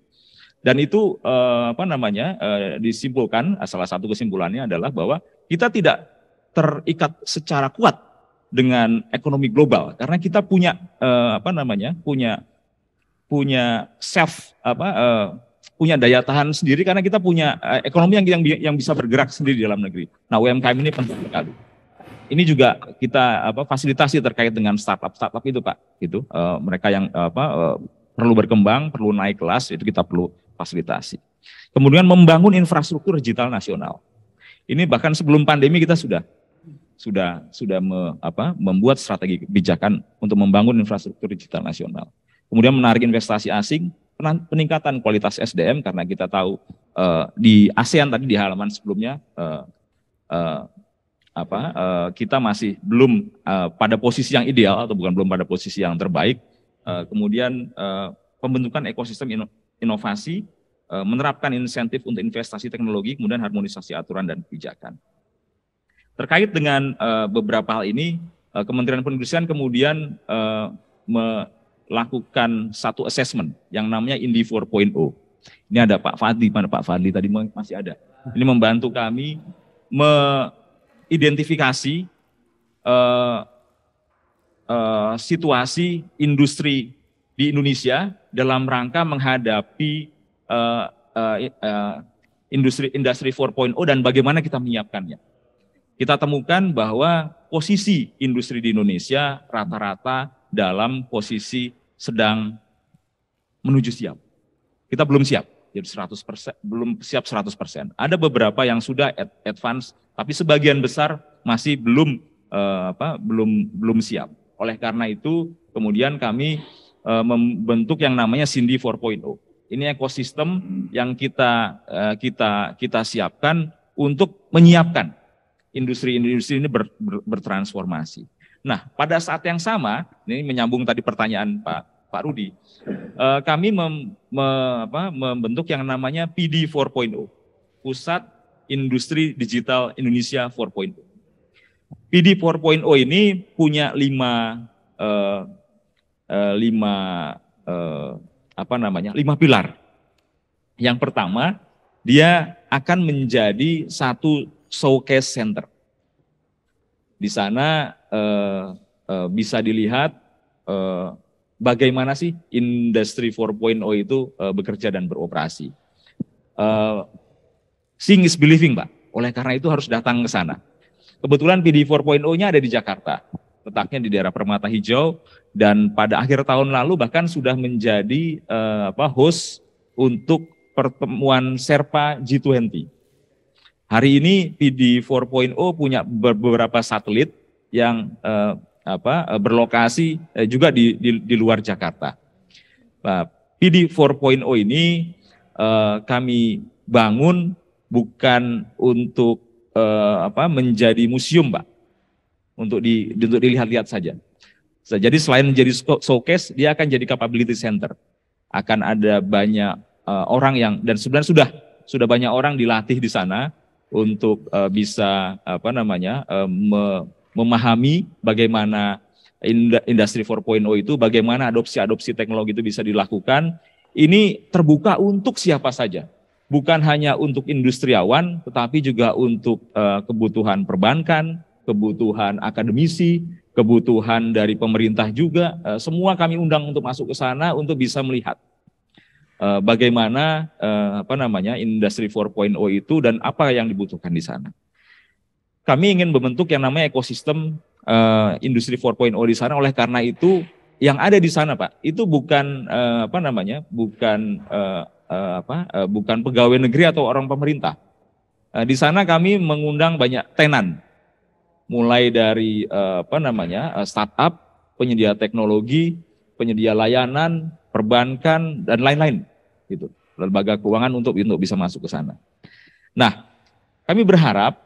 C: Dan itu disimpulkan, salah satu kesimpulannya adalah bahwa kita tidak terikat secara kuat dengan ekonomi global karena kita punya punya daya tahan sendiri karena kita punya ekonomi yang bisa bergerak sendiri di dalam negeri. Nah, UMKM ini penting sekali. Ini juga kita fasilitasi terkait dengan startup itu, Pak. Gitu. Mereka yang perlu berkembang, perlu naik kelas, itu kita perlu fasilitasi. Kemudian membangun infrastruktur digital nasional. Ini bahkan sebelum pandemi kita sudah membuat strategi kebijakan untuk membangun infrastruktur digital nasional. Kemudian menarik investasi asing, peningkatan kualitas SDM karena kita tahu di ASEAN tadi di halaman sebelumnya kita masih belum pada posisi yang ideal atau belum pada posisi yang terbaik. Kemudian pembentukan ekosistem inovasi, menerapkan insentif untuk investasi teknologi, kemudian harmonisasi aturan dan kebijakan. Terkait dengan beberapa hal ini, Kementerian Perindustrian kemudian melakukan satu assessment yang namanya INDI 4.0. Ini ada Pak Fadli, mana Pak Fadli tadi masih ada. Ini membantu kami mengidentifikasi situasi industri di Indonesia dalam rangka menghadapi industri 4.0 dan bagaimana kita menyiapkannya. Kita temukan bahwa posisi industri di Indonesia rata-rata dalam posisi sedang menuju siap. Kita belum siap, jadi 100%, belum siap 100%. Ada beberapa yang sudah advance, tapi sebagian besar masih belum siap. Oleh karena itu, kemudian kami membentuk yang namanya SINDI 4.0. Ini ekosistem yang kita siapkan untuk menyiapkan industri-industri ini bertransformasi. Nah, pada saat yang sama, ini menyambung tadi pertanyaan Pak Rudi, kami membentuk yang namanya PD 4.0, Pusat Industri Digital Indonesia 4.0. PD 4.0 ini punya 5 pilar. Yang pertama, dia akan menjadi satu showcase center. Di sana bisa dilihat bagaimana sih industri 4.0 itu bekerja dan beroperasi. Seeing is believing, Pak. Oleh karena itu harus datang ke sana. Kebetulan PD 4.0-nya ada di Jakarta, letaknya di daerah Permata Hijau, dan pada akhir tahun lalu bahkan sudah menjadi host untuk pertemuan Sherpa G20. Hari ini PD 4.0 punya beberapa satelit yang berlokasi juga di luar Jakarta. PD 4.0 ini kami bangun bukan untuk menjadi museum, Pak, untuk dilihat-lihat saja. Jadi selain menjadi showcase, dia akan jadi capability center. Akan ada banyak orang yang, dan sebenarnya sudah banyak orang dilatih di sana untuk bisa memahami bagaimana industri 4.0 itu, bagaimana adopsi teknologi itu bisa dilakukan. Ini terbuka untuk siapa saja, bukan hanya untuk industriawan, tetapi juga untuk kebutuhan perbankan, kebutuhan akademisi, kebutuhan dari pemerintah juga. Semua kami undang untuk masuk ke sana untuk bisa melihat bagaimana industri 4.0 itu dan apa yang dibutuhkan di sana. Kami ingin membentuk yang namanya ekosistem industri 4.0 di sana. Oleh karena itu yang ada di sana, Pak, itu bukan bukan pegawai negeri atau orang pemerintah. Di sana kami mengundang banyak tenan, mulai dari startup, penyedia teknologi, penyedia layanan, perbankan, dan lain-lain, gitu, lembaga keuangan untuk bisa masuk ke sana. Nah, kami berharap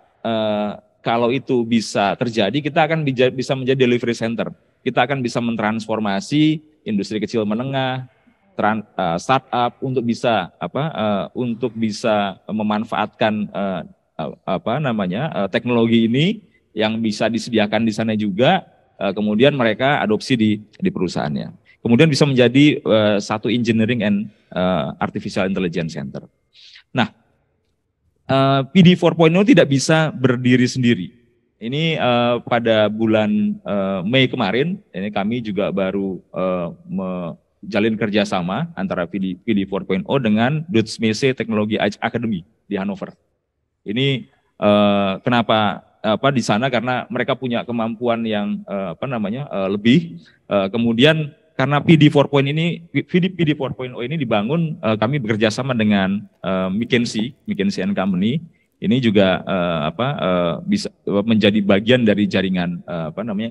C: kalau itu bisa terjadi, kita akan bisa menjadi delivery center. Kita akan bisa mentransformasi industri kecil menengah, startup untuk bisa memanfaatkan teknologi ini yang bisa disediakan di sana juga, kemudian mereka adopsi di perusahaannya. Kemudian bisa menjadi satu engineering and artificial intelligence center. Nah, PD 4.0 tidak bisa berdiri sendiri. Ini pada bulan Mei kemarin, ini kami juga baru menjalin kerjasama antara PD 4.0 dengan Dutch Messe Technology Academy di Hannover. Ini kenapa di sana, karena mereka punya kemampuan yang lebih. Kemudian karena PD 4.0 ini dibangun, kami bekerja sama dengan McKinsey & Company. Ini juga bisa menjadi bagian dari jaringan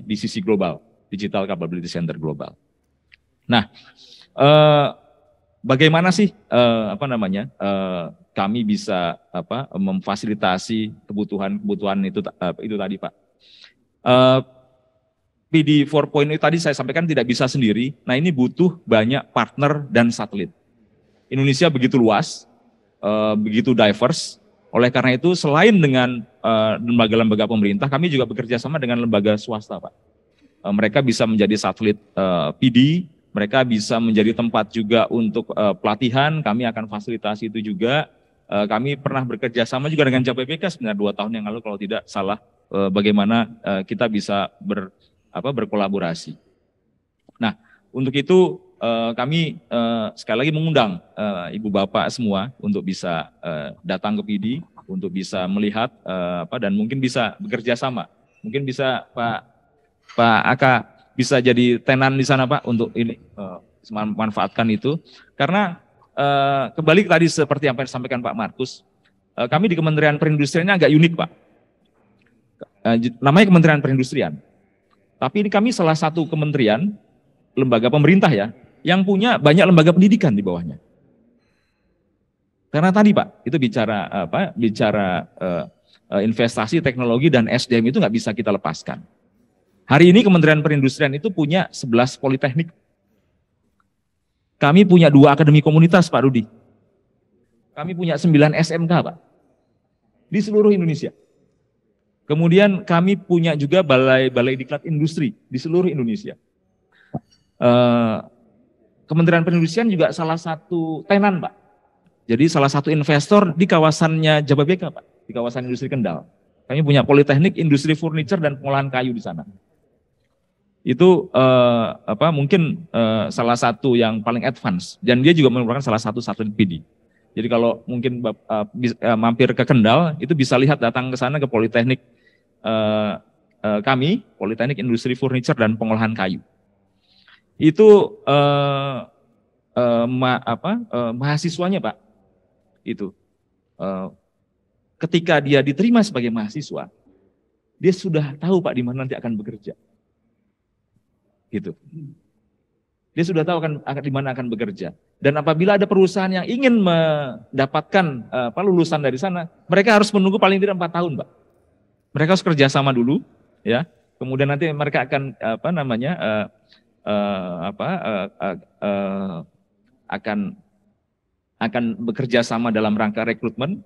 C: DCC Global, Digital Capability Center Global. Nah, bagaimana sih kami bisa memfasilitasi kebutuhan itu tadi, Pak. PD 4.0 tadi saya sampaikan tidak bisa sendiri. Nah, ini butuh banyak partner dan satelit. Indonesia begitu luas, begitu diverse. Oleh karena itu, selain dengan lembaga-lembaga pemerintah, kami juga bekerja sama dengan lembaga swasta, Pak. Mereka bisa menjadi satelit PD, mereka bisa menjadi tempat juga untuk pelatihan. Kami akan fasilitasi itu juga. Kami pernah bekerja sama juga dengan JABBK sebenarnya 2 tahun yang lalu kalau tidak salah, bagaimana kita bisa berkolaborasi. Nah, untuk itu kami sekali lagi mengundang Ibu Bapak semua untuk bisa datang ke PD, untuk bisa melihat dan mungkin bisa bekerja sama. Mungkin bisa Pak Aka bisa jadi tenan di sana, Pak, untuk ini memanfaatkan itu. Karena kembali tadi seperti yang disampaikan Pak Markus, kami di Kementerian Perindustrian ini agak unik, Pak. Namanya Kementerian Perindustrian. Tapi ini kami salah satu kementerian, lembaga pemerintah ya, yang punya banyak lembaga pendidikan di bawahnya. Karena tadi, Pak, itu bicara investasi teknologi dan SDM itu nggak bisa kita lepaskan. Hari ini Kementerian Perindustrian itu punya 11 politeknik. Kami punya 2 akademi komunitas, Pak Rudi. Kami punya 9 SMK, Pak, di seluruh Indonesia. Kemudian kami punya juga balai diklat industri di seluruh Indonesia. Kementerian Perindustrian juga salah satu tenan, Pak. Jadi salah satu investor di kawasannya JABBK, Pak, di kawasan industri Kendal. Kami punya politeknik industri furniture dan pengolahan kayu di sana. Itu mungkin salah satu yang paling advance, dan dia juga merupakan salah satu satelit PD. Jadi kalau mungkin mampir ke Kendal, itu bisa lihat datang ke sana ke politeknik kami, politeknik industri furniture dan pengolahan kayu. Itu mahasiswanya, Pak, itu ketika dia diterima sebagai mahasiswa, dia sudah tahu, Pak, di mana nanti akan bekerja. Gitu. Dia sudah tahu di mana akan bekerja. Dan apabila ada perusahaan yang ingin mendapatkan lulusan dari sana, mereka harus menunggu paling tidak 4 tahun, Pak. Mereka harus kerja sama dulu, ya. Kemudian nanti mereka akan akan bekerja sama dalam rangka rekrutmen,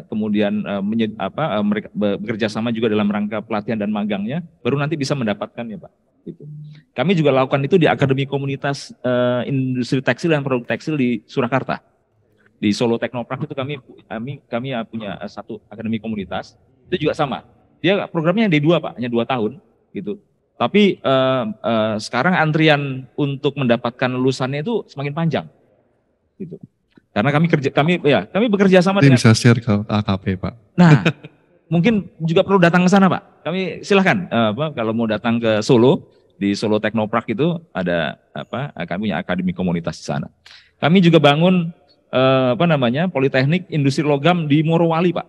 C: kemudian mereka bekerja sama juga dalam rangka pelatihan dan magangnya, baru nanti bisa mendapatkannya, Pak. Gitu. Kami juga lakukan itu di Akademi Komunitas Industri Tekstil dan Produk Tekstil di Surakarta. Di Solo Teknopark itu kami punya satu akademi komunitas, itu juga sama. Dia programnya D2, Pak, hanya 2 tahun gitu. Tapi sekarang antrian untuk mendapatkan lulusannya itu semakin panjang. Gitu. Karena kami bekerja sama dengan,
E: bisa share ke AKP, Pak.
C: Nah, mungkin juga perlu datang ke sana, Pak. Kami silahkan kalau mau datang ke Solo, di Solo Teknopark itu ada kami punya akademi komunitas di sana. Kami juga bangun politeknik industri logam di Morowali, Pak.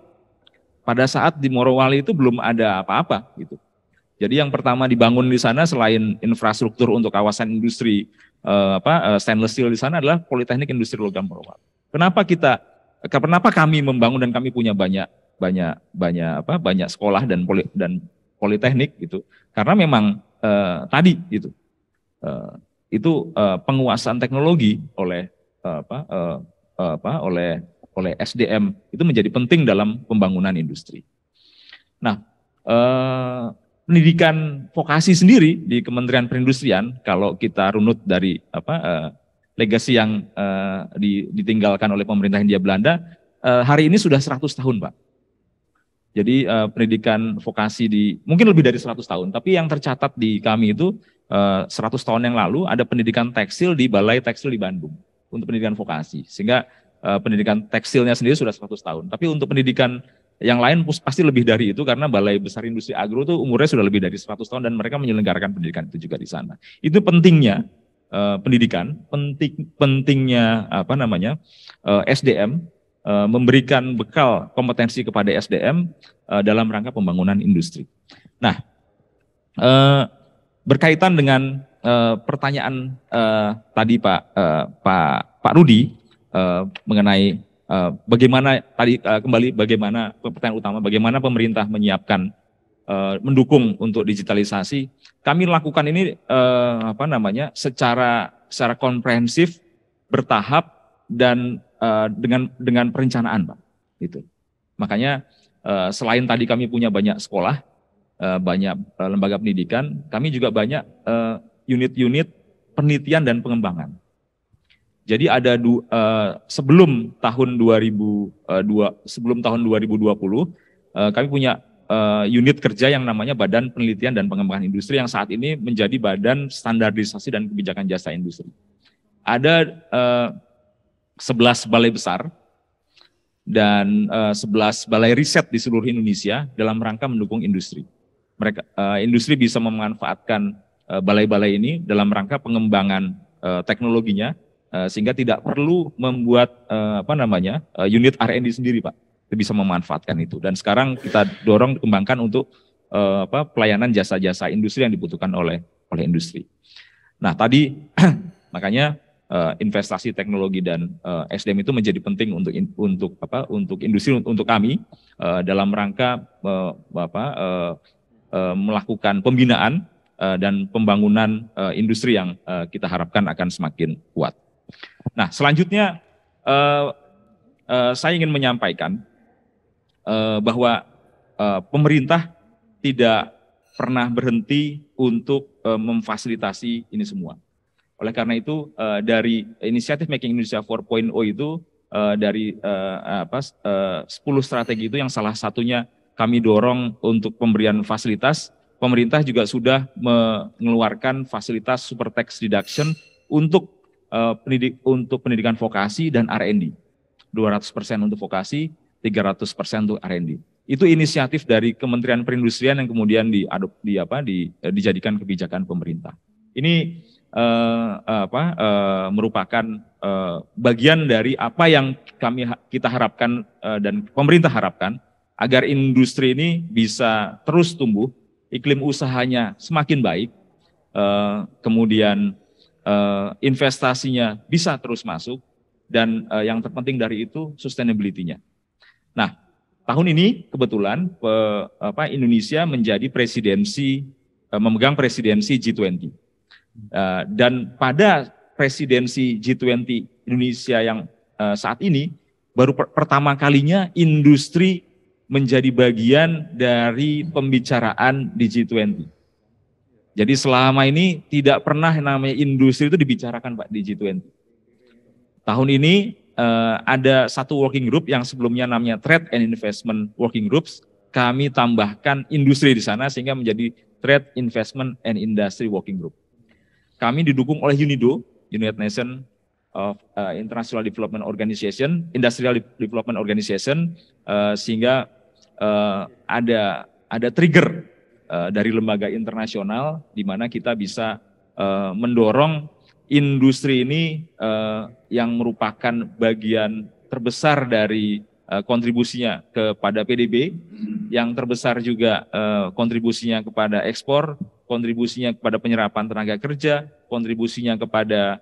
C: Pada saat di Morowali itu belum ada apa-apa gitu. Jadi yang pertama dibangun di sana selain infrastruktur untuk kawasan industri stainless steel di sana adalah Politeknik Industri Logam Morowali. Kenapa kami membangun dan kami punya banyak banyak sekolah dan politeknik gitu. Karena memang tadi gitu penguasaan teknologi oleh oleh SDM itu menjadi penting dalam pembangunan industri. Nah, pendidikan vokasi sendiri di Kementerian Perindustrian, kalau kita runut dari legasi yang ditinggalkan oleh pemerintah Hindia Belanda, hari ini sudah 100 tahun, Pak. Jadi pendidikan vokasi mungkin lebih dari 100 tahun, tapi yang tercatat di kami itu 100 tahun yang lalu ada pendidikan tekstil di Balai Tekstil di Bandung untuk pendidikan vokasi. Sehingga pendidikan tekstilnya sendiri sudah 100 tahun. Tapi untuk pendidikan yang lain pasti lebih dari itu karena Balai Besar Industri Agro itu umurnya sudah lebih dari 100 tahun dan mereka menyelenggarakan pendidikan itu juga di sana. Itu pentingnya pendidikan, pentingnya SDM, memberikan bekal kompetensi kepada SDM dalam rangka pembangunan industri. Nah, berkaitan dengan pertanyaan tadi Pak Rudi mengenai bagaimana tadi bagaimana pertanyaan utama bagaimana pemerintah menyiapkan mendukung untuk digitalisasi. Kami lakukan ini secara komprehensif, bertahap dan dengan perencanaan, Pak. Gitu. Makanya selain tadi kami punya banyak sekolah, banyak lembaga pendidikan, kami juga banyak unit-unit penelitian dan pengembangan. Jadi ada sebelum tahun 2020 kami punya unit kerja yang namanya Badan Penelitian dan Pengembangan Industri yang saat ini menjadi Badan Standarisasi dan Kebijakan Jasa Industri. Ada 11 balai besar dan 11 balai riset di seluruh Indonesia dalam rangka mendukung industri. Industri bisa memanfaatkan balai-balai ini dalam rangka pengembangan teknologinya sehingga tidak perlu membuat unit R&D sendiri, Pak. Itu bisa memanfaatkan itu. Dan sekarang kita dorong dikembangkan untuk pelayanan jasa-jasa industri yang dibutuhkan oleh industri. Nah, tadi makanya investasi teknologi dan SDM itu menjadi penting untuk industri, untuk kami dalam rangka melakukan pembinaan dan pembangunan industri yang kita harapkan akan semakin kuat. Nah, selanjutnya saya ingin menyampaikan bahwa pemerintah tidak pernah berhenti untuk memfasilitasi ini semua. Oleh karena itu dari inisiatif Making Indonesia 4.0 itu dari 10 strategi itu yang salah satunya kami dorong untuk pemberian fasilitas. Pemerintah juga sudah mengeluarkan fasilitas super tax deduction untuk pendidikan vokasi dan R&D. 200% untuk vokasi, 300% untuk R&D. Itu inisiatif dari Kementerian Perindustrian yang kemudian dijadikan kebijakan pemerintah. Ini merupakan bagian dari apa yang kita harapkan dan pemerintah harapkan agar industri ini bisa terus tumbuh, iklim usahanya semakin baik, kemudian investasinya bisa terus masuk, dan yang terpenting dari itu sustainability-nya. Nah, tahun ini kebetulan Indonesia menjadi memegang presidensi G20. Dan pada presidensi G20 Indonesia yang saat ini, baru pertama kalinya industri menjadi bagian dari pembicaraan di G20. Jadi selama ini tidak pernah namanya industri itu dibicarakan, Pak, di G20. Tahun ini ada satu working group yang sebelumnya namanya Trade and Investment Working Groups, kami tambahkan industri di sana sehingga menjadi Trade, Investment and Industry Working Group. Kami didukung oleh UNIDO, United Nations of International Development Organization, Industrial Development Organization, sehingga ada trigger dari lembaga internasional di mana kita bisa mendorong industri ini yang merupakan bagian terbesar dari kontribusinya kepada PDB, yang terbesar juga kontribusinya kepada ekspor, kontribusinya kepada penyerapan tenaga kerja, kontribusinya kepada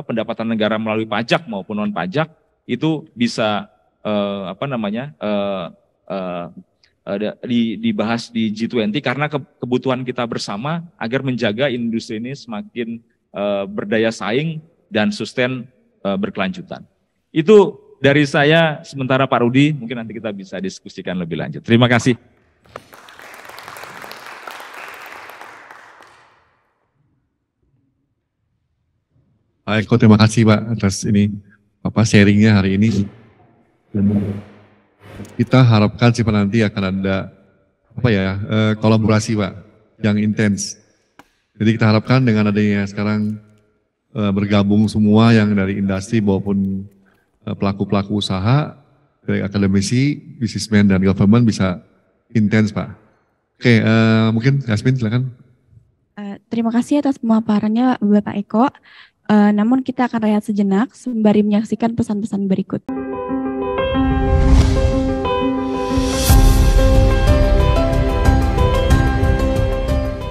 C: pendapatan negara melalui pajak maupun non pajak, itu bisa dibahas di G20 karena kebutuhan kita bersama agar menjaga industri ini semakin berdaya saing dan sustain berkelanjutan. Itu dari saya sementara Pak Rudi, mungkin nanti kita bisa diskusikan lebih lanjut. Terima kasih.
E: Pak Eko, terima kasih Pak atas ini sharingnya hari ini. Kita harapkan sih Pak nanti akan ada kolaborasi Pak yang intens. Jadi kita harapkan dengan adanya sekarang bergabung semua yang dari industri maupun pelaku-pelaku usaha, dari akademisi, businessman dan government bisa intens Pak. Oke, mungkin Yasmin silakan.
D: Terima kasih atas pemaparannya Bapak Eko. Namun kita akan rehat sejenak sembari menyaksikan pesan-pesan berikut.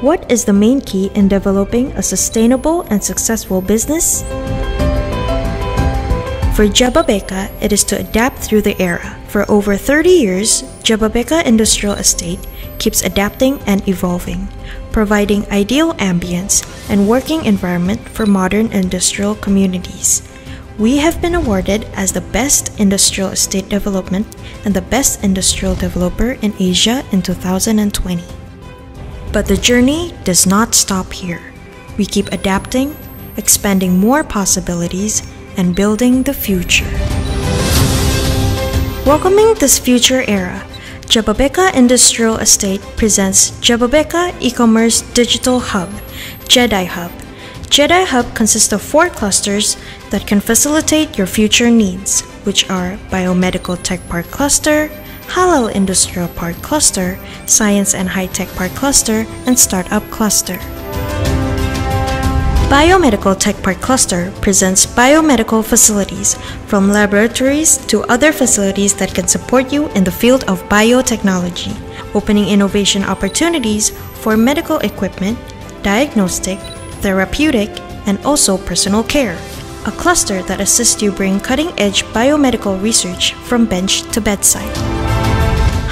K: What is the main key in developing a sustainable and successful business? For Jababeka, it is to adapt through the era. For over 30 years, Jababeka Industrial Estate keeps adapting and evolving, providing ideal ambience and working environment for modern industrial communities. We have been awarded as the best industrial estate development and the best industrial developer in Asia in 2020. But the journey does not stop here. We keep adapting, expanding more possibilities, and building the future. Welcoming this future era, Jababeka Industrial Estate presents Jababeka E-Commerce Digital Hub, JEDI Hub. JEDI Hub consists of 4 clusters that can facilitate your future needs, which are Biomedical Tech Park Cluster, Halal Industrial Park Cluster, Science and High Tech Park Cluster, and Startup Cluster. Biomedical Tech Park Cluster presents biomedical facilities, from laboratories to other facilities that can support you in the field of biotechnology, opening innovation opportunities for medical equipment, diagnostic, therapeutic, and also personal care. A cluster that assists you bring cutting-edge biomedical research from bench to bedside.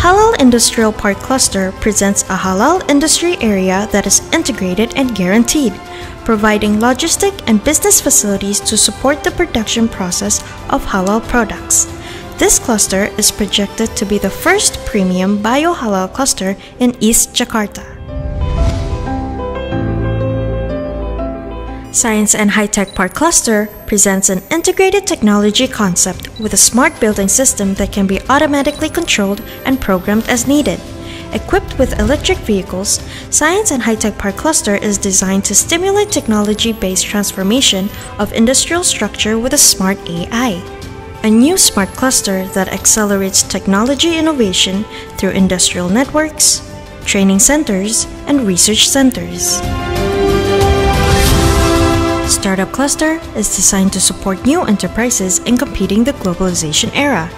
K: Halal Industrial Park Cluster presents a halal industry area that is integrated and guaranteed, providing logistic and business facilities to support the production process of halal products. This cluster is projected to be the first premium bio-halal cluster in East Jakarta. Science and High Tech Park Cluster presents an integrated technology concept with a smart building system that can be automatically controlled and programmed as needed. Equipped with electric vehicles, Science and High Tech Park Cluster is designed to stimulate technology-based transformation of industrial structure with a smart AI. A new smart cluster that accelerates technology innovation through industrial networks, training centers, and research centers. Startup Cluster is designed to support new enterprises in competing the globalization era,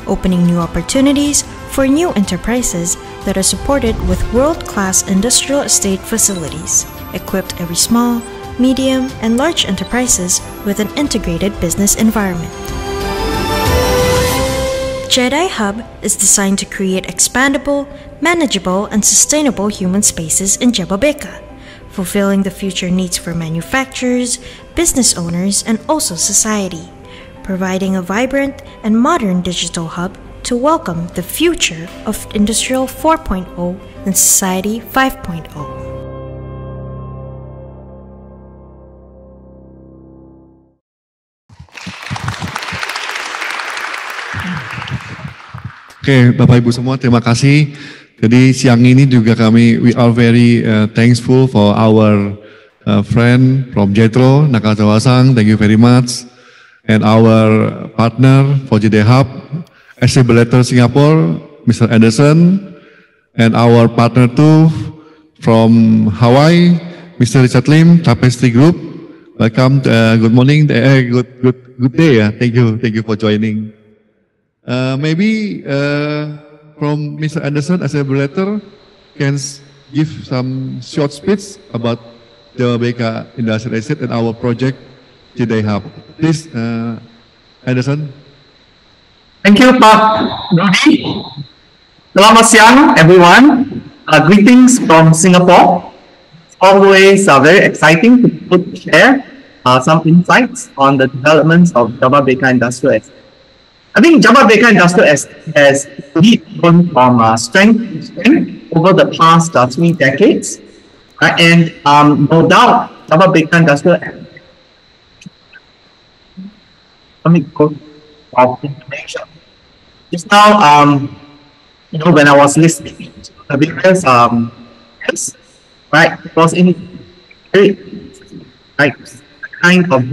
K: opening new opportunities for new enterprises that are supported with world-class industrial estate facilities, equipped every small, medium, and large enterprises with an integrated business environment. JEDI Hub is designed to create expandable, manageable, and sustainable human spaces in Jababeka, fulfilling the future needs for manufacturers, business owners, and also society, providing a vibrant and modern digital hub to welcome the future of Industrial 4.0 and Society 5.0.
E: Oke, Bapak Ibu semua, terima kasih. Jadi siang ini juga we are very thankful for our friend from Jetro, Nakatawasang, thank you very much. And our partner for JEDI Hub, Accelerator Singapore, Mr. Anderson. And our partner too from Hawaii, Mr. Richard Lim, Tapestry Group. Welcome, good morning, good day. Thank you for joining. Maybe from Mr. Anderson as a moderator can give some short speech about Jababeka Industrial Estate and our project JEDI Hub. Please, Anderson.
L: Thank you, Pak Rudi. Selamat siang, everyone. Greetings from Singapore. Always very exciting to share some insights on the developments of Jababeka Industrial Estate. I think Jababeka Industrial Estate has really grown from strength to strength over the past 3 decades. And no doubt, Jababeka Industrial Estate. Let me go off information. Just now, when I was listening to the various right, it was in very kind of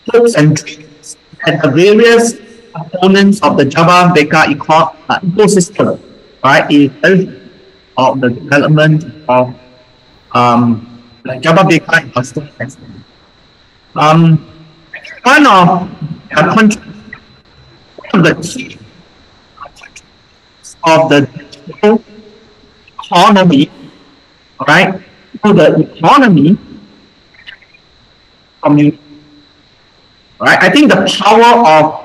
L: hopes and dreams that the various components of the Jababeka ecosystem, right, is of the development of the Jababeka Industrial Estate. One of the key of the digital economy, right? So the economy community, right? I think the power of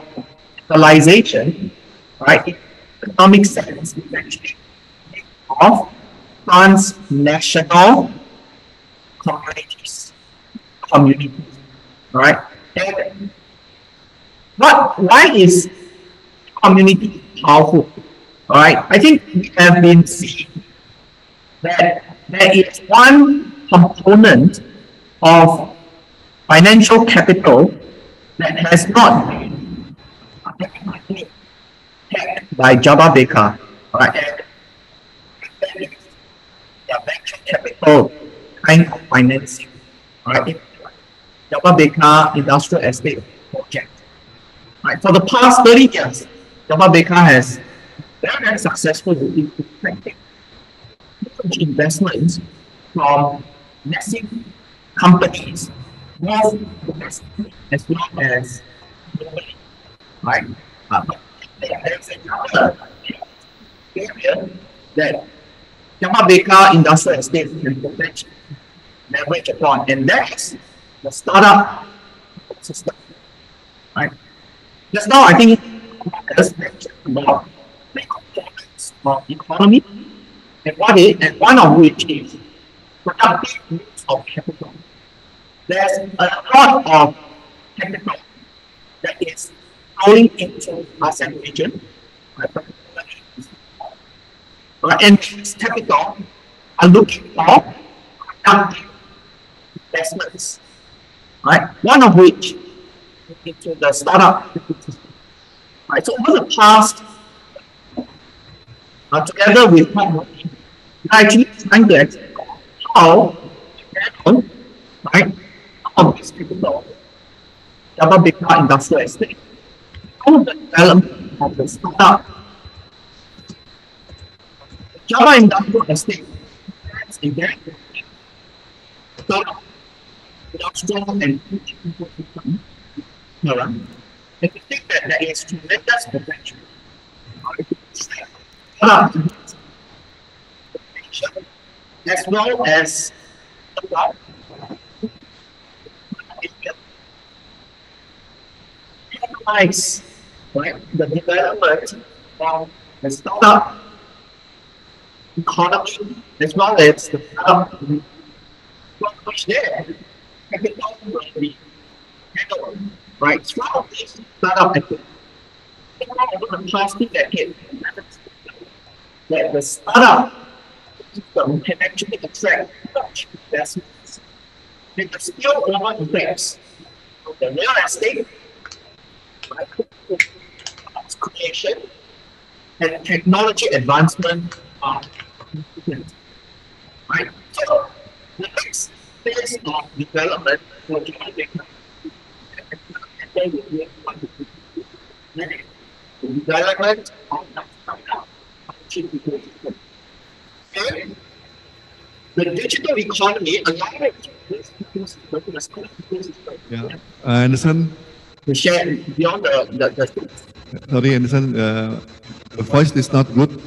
L: digitalization, right, in economic sense, is actually of transnational communities, right? And why is community powerful? All right, I think we have been seeing that there is one component of financial capital that has not been tapped by Jababeka, right? And the venture capital kind of financing, right? Jababeka Industrial Estate project. Right. For the past 30 years, Jababeka has very successfully attracted investments from massive companies, both domestically as well as globally. Right? There's another area that Jababeka Industrial Estate can potentially leverage upon, and that's the startup system. Right? Just now, I think there's about three components of economy, and one of which is productive use of capital. There's a lot of capital that is flowing into ASEAN region, and this capital are looking for productive investments, right? One of which into the startup ecosystem. Right. So over the past, together with we're actually trying to explore how, right, how this capital, Jababeka Industrial Estate, all the development of the startup, Java Industrial Estate is a very startup industrial and ecosystem. And we think that there is tremendous potential as well as the development of the startup economy as well as the startup which there capital will be handled. Right, throughout this startup activity, over the past 2 decades, that the startup system can actually attract large investments. With the spillover effects of the real estate, right, creation, and technology advancement are significant. Right, so the next phase of development for Jababeka the development of the digital economy allowing this ecosystem.
E: Yeah, Anderson.
L: To share beyond the
E: Sorry, Anderson. The voice is not good.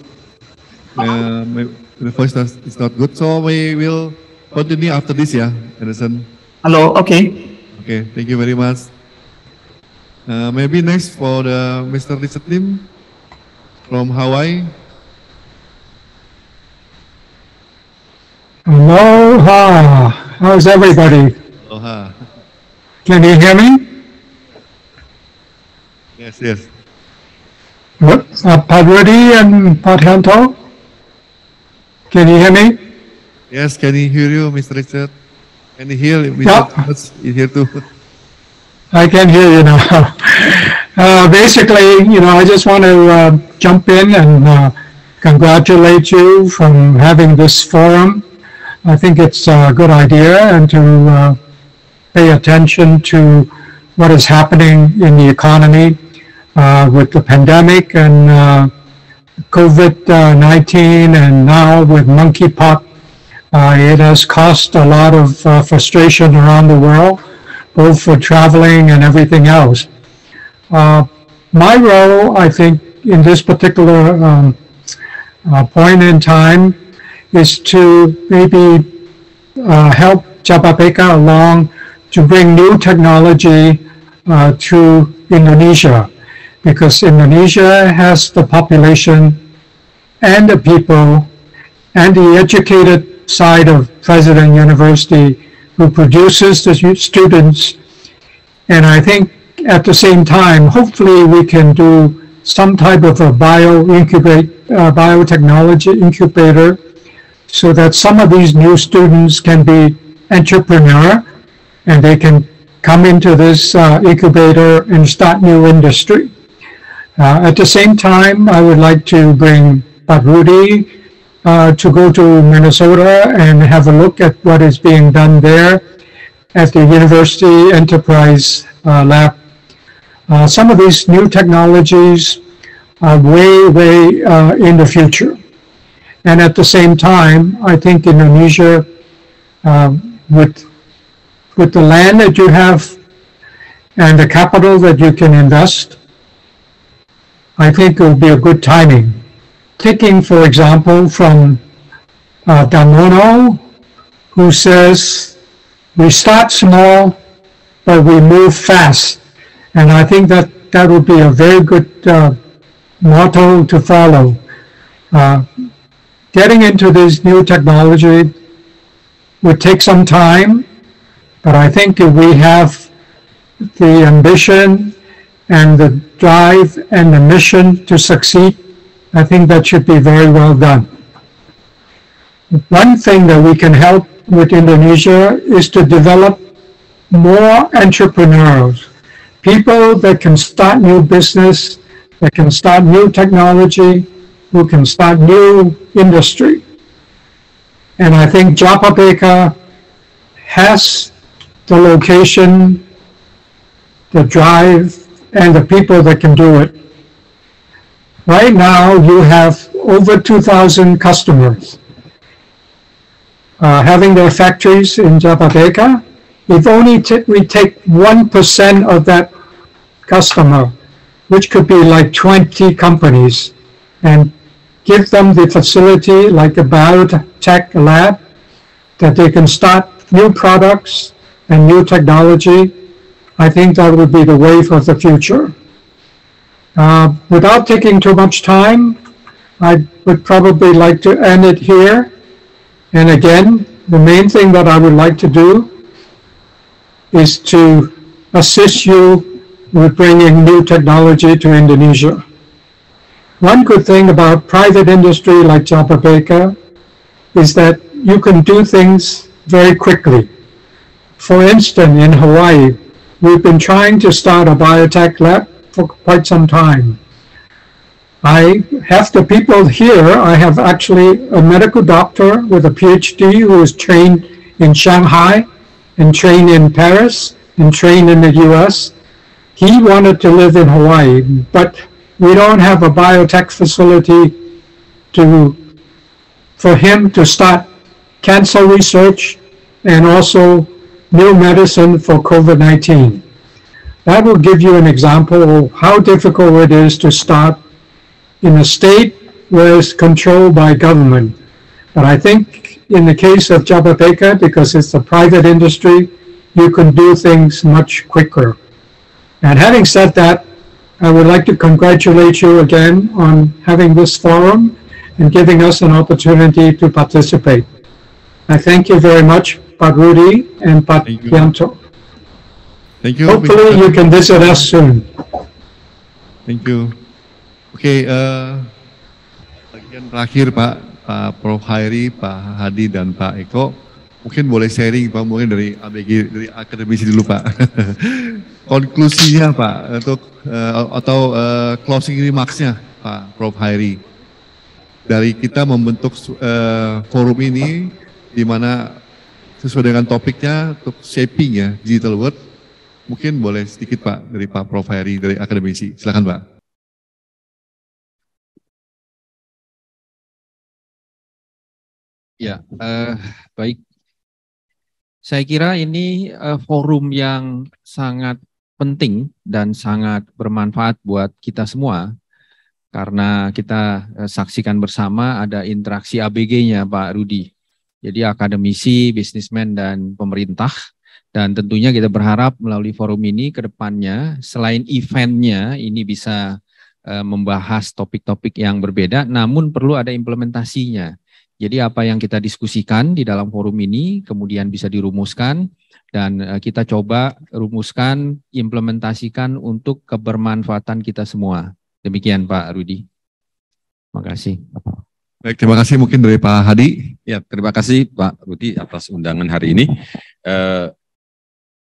E: The voice is not good, so we will continue after this. Yeah, Anderson.
L: Hello. Okay.
E: Okay. Thank you very much. Maybe next for the Mr. Richard Lim. from Hawaii.
M: Aloha. How's everybody?
E: Aloha.
M: Can you hear me?
E: Yes, yes.
M: What? Pak Rudy and Pak Yanto? Can you hear me?
E: Yes, can you hear you, Mr. Richard? Can you hear Mr.
M: Yeah.
E: Thomas? You hear too?
M: I can hear you now. Basically, I just want to jump in and congratulate you from having this forum. I think it's a good idea, and to pay attention to what is happening in the economy with the pandemic and COVID-19, and now with monkeypox. It has caused a lot of frustration around the world, both for traveling and everything else. My role, I think, in this particular point in time is to maybe help Japabeka along to bring new technology to Indonesia, because Indonesia has the population and the people and the educated side of President University who produces the students. And I think at the same time, hopefully we can do some type of a biotechnology incubator so that some of these new students can be entrepreneur and they can come into this incubator and start new industry. At the same time, I would like to bring Pak Rudy to go to Minnesota and have a look at what is being done there at the University Enterprise Lab. Some of these new technologies are way in the future. And at the same time, I think Indonesia, with the land that you have and the capital that you can invest, I think it will be a good timing. Taking, for example, from Damono, who says, we start small, but we move fast. And I think that would be a very good motto to follow. Getting into this new technology would take some time, but I think if we have the ambition and the drive and the mission to succeed, I think that should be very well done. One thing that we can help with Indonesia is to develop more entrepreneurs, people that can start new business, that can start new technology, who can start new industry. And I think Japabeka has the location, the drive, and the people that can do it. Right now, you have over 2,000 customers having their factories in Japabeka. If only we take 1% of that customer, which could be like 20 companies, and give them the facility like a biotech lab that they can start new products and new technology, I think that would be the wave of the future. Without taking too much time, I would probably like to end it here. And again, the main thing that I would like to do is to assist you with bringing new technology to Indonesia. One good thing about private industry like Japabeka is that you can do things very quickly. For instance, in Hawaii, we've been trying to start a biotech lab for quite some time. I have the people here. I have actually a medical doctor with a PhD who is trained in Shanghai and trained in Paris and trained in the US. He wanted to live in Hawaii, but we don't have a biotech facility for him to start cancer research and also new medicine for COVID-19. That will give you an example of how difficult it is to start in a state where it's controlled by government. But I think in the case of Japabeka, because it's a private industry, you can do things much quicker. And having said that, I would like to congratulate you again on having this forum and giving us an opportunity to participate. I thank you very much, Pak Rudy and Pak Yanto.
E: Thank you.
M: Hopefully you can visit us soon.
E: Thank you. Oke, bagian terakhir Pak Prof. Hairi, Pak Hadi, dan Pak Eko, mungkin boleh sharing Pak, mungkin dari ABG, dari akademisi dulu Pak. Konklusinya Pak, untuk atau closing remarks-nya Pak Prof. Hairi, dari kita membentuk forum ini, di mana sesuai dengan topiknya untuk shaping ya digital world, mungkin boleh sedikit Pak dari Pak Prof. Hairi dari akademisi, silakan Pak.
A: Ya, baik. Saya kira ini forum yang sangat penting dan sangat bermanfaat buat kita semua, karena kita saksikan bersama ada interaksi ABG-nya Pak Rudy. Jadi akademisi, bisnismen, dan pemerintah. Dan tentunya kita berharap melalui forum ini ke depannya, selain eventnya, ini bisa membahas topik-topik yang berbeda, namun perlu ada implementasinya. Jadi apa yang kita diskusikan di dalam forum ini kemudian bisa dirumuskan dan kita coba rumuskan, implementasikan untuk kebermanfaatan kita semua. Demikian Pak Rudy. Terima kasih.
E: Baik, terima kasih mungkin dari Pak Hadi.
B: Ya, terima kasih Pak Rudy atas undangan hari ini.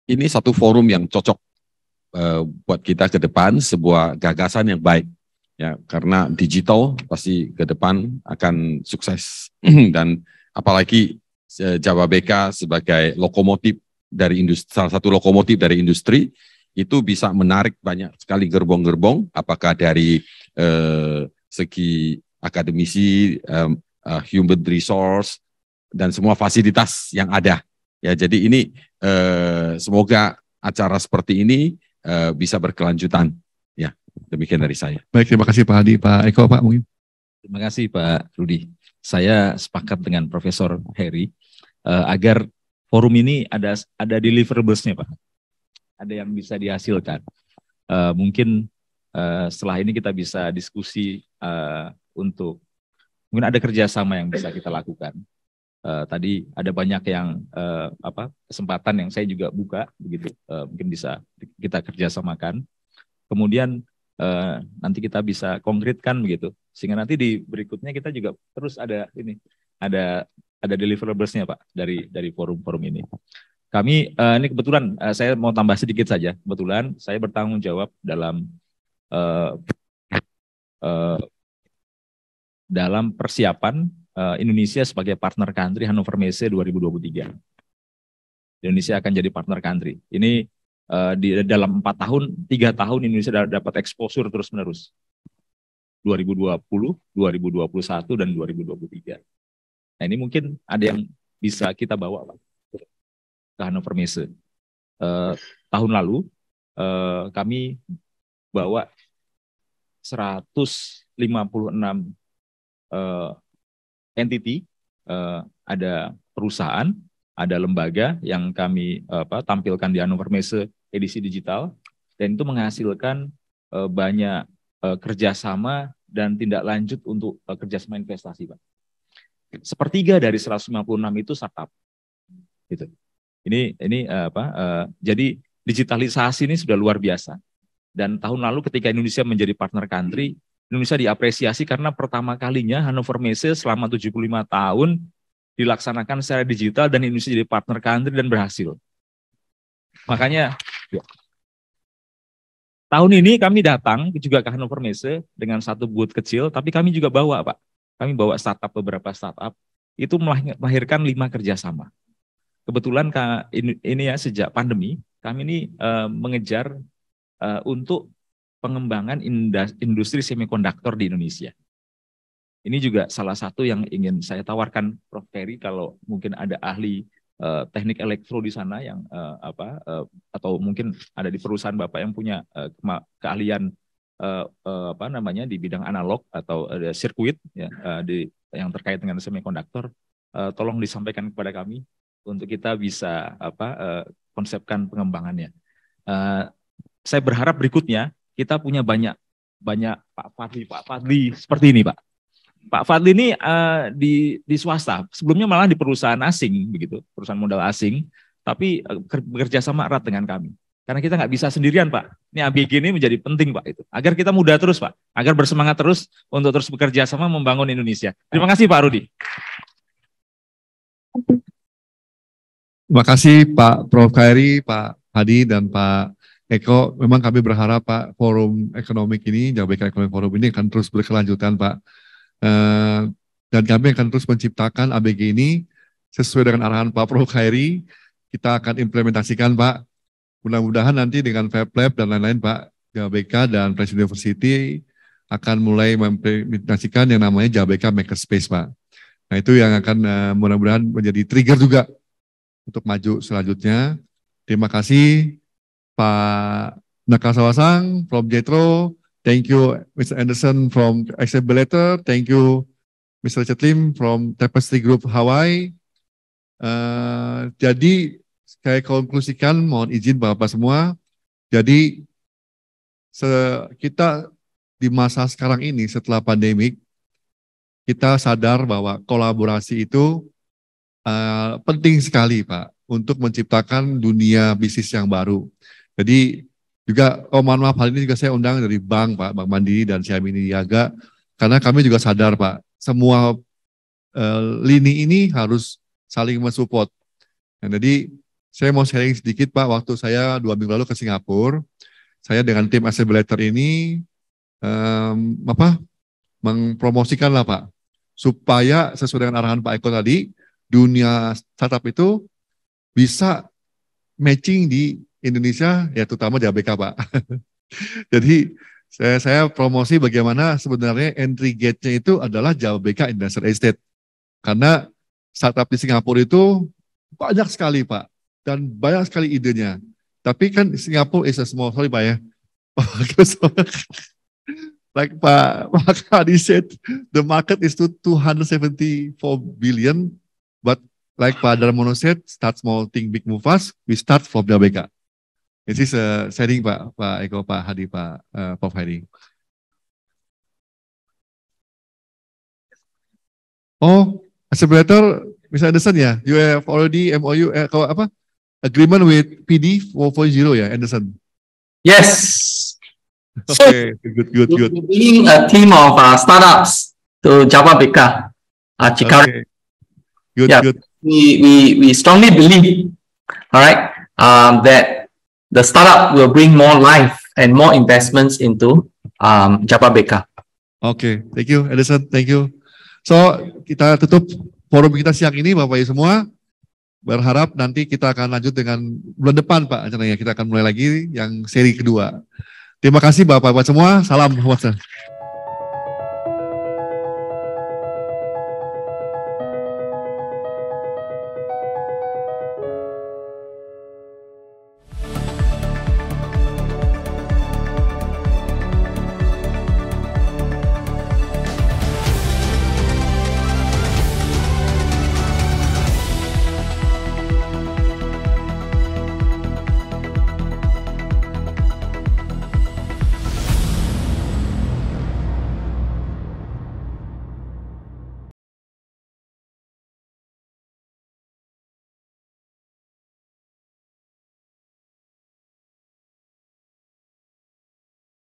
B: Ini satu forum yang cocok buat kita ke depan, sebuah gagasan yang baik. Ya, karena digital pasti ke depan akan sukses dan apalagi Jababeka sebagai lokomotif dari industri, salah satu lokomotif dari industri itu bisa menarik banyak sekali gerbong-gerbong, apakah dari segi akademisi, human resource dan semua fasilitas yang ada. Ya, jadi ini semoga acara seperti ini bisa berkelanjutan. Ya. Demikian dari saya.
E: Baik, terima kasih Pak Hadi. Pak Eko, Pak mungkin.
C: Terima kasih Pak Rudy. Saya sepakat dengan Profesor Hairi agar forum ini ada deliverables-nya Pak. Ada yang bisa dihasilkan. Mungkin setelah ini kita bisa diskusi untuk mungkin ada kerjasama yang bisa kita lakukan. Tadi ada banyak yang kesempatan yang saya juga buka begitu, mungkin bisa kita kerjasamakan. Kemudian nanti kita bisa konkretkan begitu, sehingga nanti di berikutnya kita juga terus ada deliverables-nya Pak dari forum-forum ini. Kami ini kebetulan saya mau tambah sedikit saja. Kebetulan saya bertanggung jawab dalam persiapan Indonesia sebagai partner country Hannover Messe 2023. Indonesia akan jadi partner country. Ini di dalam 3 tahun Indonesia dapat exposure terus-menerus. 2020, 2021, dan 2023. Nah ini mungkin ada yang bisa kita bawa Pak, ke Hannover Messe. Tahun lalu kami bawa 156 entity, ada perusahaan, ada lembaga yang kami tampilkan di Hannover Messe edisi digital, dan itu menghasilkan banyak kerjasama dan tindak lanjut untuk kerjasama investasi, Pak. Sepertiga dari 156 itu startup, gitu. Jadi digitalisasi ini sudah luar biasa. Dan tahun lalu ketika Indonesia menjadi partner country, Indonesia diapresiasi karena pertama kalinya Hannover Messe selama 75 tahun dilaksanakan secara digital dan Indonesia jadi partner country dan berhasil. Makanya tahun ini kami datang juga ke Hannover Messe dengan satu booth kecil, tapi kami juga bawa Pak. Kami bawa beberapa startup, itu melahirkan 5 kerjasama. Kebetulan ini ya sejak pandemi, kami ini mengejar untuk pengembangan industri semikonduktor di Indonesia. Ini juga salah satu yang ingin saya tawarkan Prof. Ferry, kalau mungkin ada ahli teknik elektro di sana yang atau mungkin ada di perusahaan Bapak yang punya keahlian di bidang analog atau sirkuit ya, yang terkait dengan semikonduktor, tolong disampaikan kepada kami untuk kita bisa konsepkan pengembangannya. Saya berharap berikutnya kita punya banyak Pak Fadli seperti ini, Pak. Pak Fadli ini di swasta, sebelumnya malah di perusahaan asing begitu, perusahaan modal asing, tapi bekerja sama erat dengan kami. Karena kita nggak bisa sendirian, Pak. Ini ABG ini menjadi penting, Pak, itu. Agar kita muda terus, Pak. Agar bersemangat terus untuk terus bekerja sama membangun Indonesia. Terima kasih, Pak Rudi.
E: Terima kasih Pak Prof. Khairi, Pak Hadi, dan Pak Eko. Memang kami berharap Pak forum ekonomik ini, Jabeka Economic Forum ini akan terus berkelanjutan, Pak. Dan kami akan terus menciptakan ABG ini sesuai dengan arahan Pak Prof. Khairi. Kita akan implementasikan, Pak. Mudah-mudahan nanti dengan FabLab dan lain-lain, Pak, Jabeka dan Presiden University akan mulai mengimplementasikan yang namanya Jabeka Makerspace, Pak. Nah, itu yang akan mudah-mudahan menjadi trigger juga untuk maju selanjutnya. Terima kasih Pak Nakasawasang from Jetro. Thank you Mr. Anderson from Accelerator. Thank you Mr. Chetlim from Tapestry Group Hawaii. Jadi saya konklusikan, mohon izin Bapak semua. Jadi kita di masa sekarang ini setelah pandemik, kita sadar bahwa kolaborasi itu penting sekali, Pak, untuk menciptakan dunia bisnis yang baru. Jadi juga, mohon maaf, hal ini juga saya undang dari Bank, Pak, Bank Mandiri dan Siamini Niaga, karena kami juga sadar, Pak, semua lini ini harus saling mensupport. Nah, jadi saya mau sharing sedikit, Pak. Waktu saya 2 minggu lalu ke Singapura, saya dengan tim Accelerator ini mempromosikan lah, Pak, supaya sesuai dengan arahan Pak Eko tadi, dunia startup itu bisa matching di Indonesia, ya terutama di ABK, Pak. Jadi saya promosi bagaimana sebenarnya entry gate-nya itu adalah Jabeka Industrial Estate. Karena startup di Singapura itu banyak sekali, Pak. Dan banyak sekali idenya. Tapi kan Singapura is a small, sorry Pak ya. Like Pak Hadi said, the market is to 274 billion, but like Pak Darmono said, start small, think big, move fast, we start from Jabeka. This is a sharing Pak Eko, Pak Hadi, Pak Prof. Hadi. Oh, Accelerator, Mr. Anderson ya, you have already MOU, agreement with PD 4.0 ya, Anderson?
L: Yes.
E: Okay, good.
L: We're bringing a team of startups to Jabeka, Cikarang.
E: Okay. Good.
L: We strongly believe, all right, that the startup will bring more life and more investments into Jabeka.
E: Okay, thank you, Anderson. Thank you. So kita tutup forum kita siang ini, Bapak Ibu semua. Berharap nanti kita akan lanjut dengan bulan depan, Pak, acaranya. Kita akan mulai lagi yang seri kedua. Terima kasih Bapak-Bapak semua. Salam.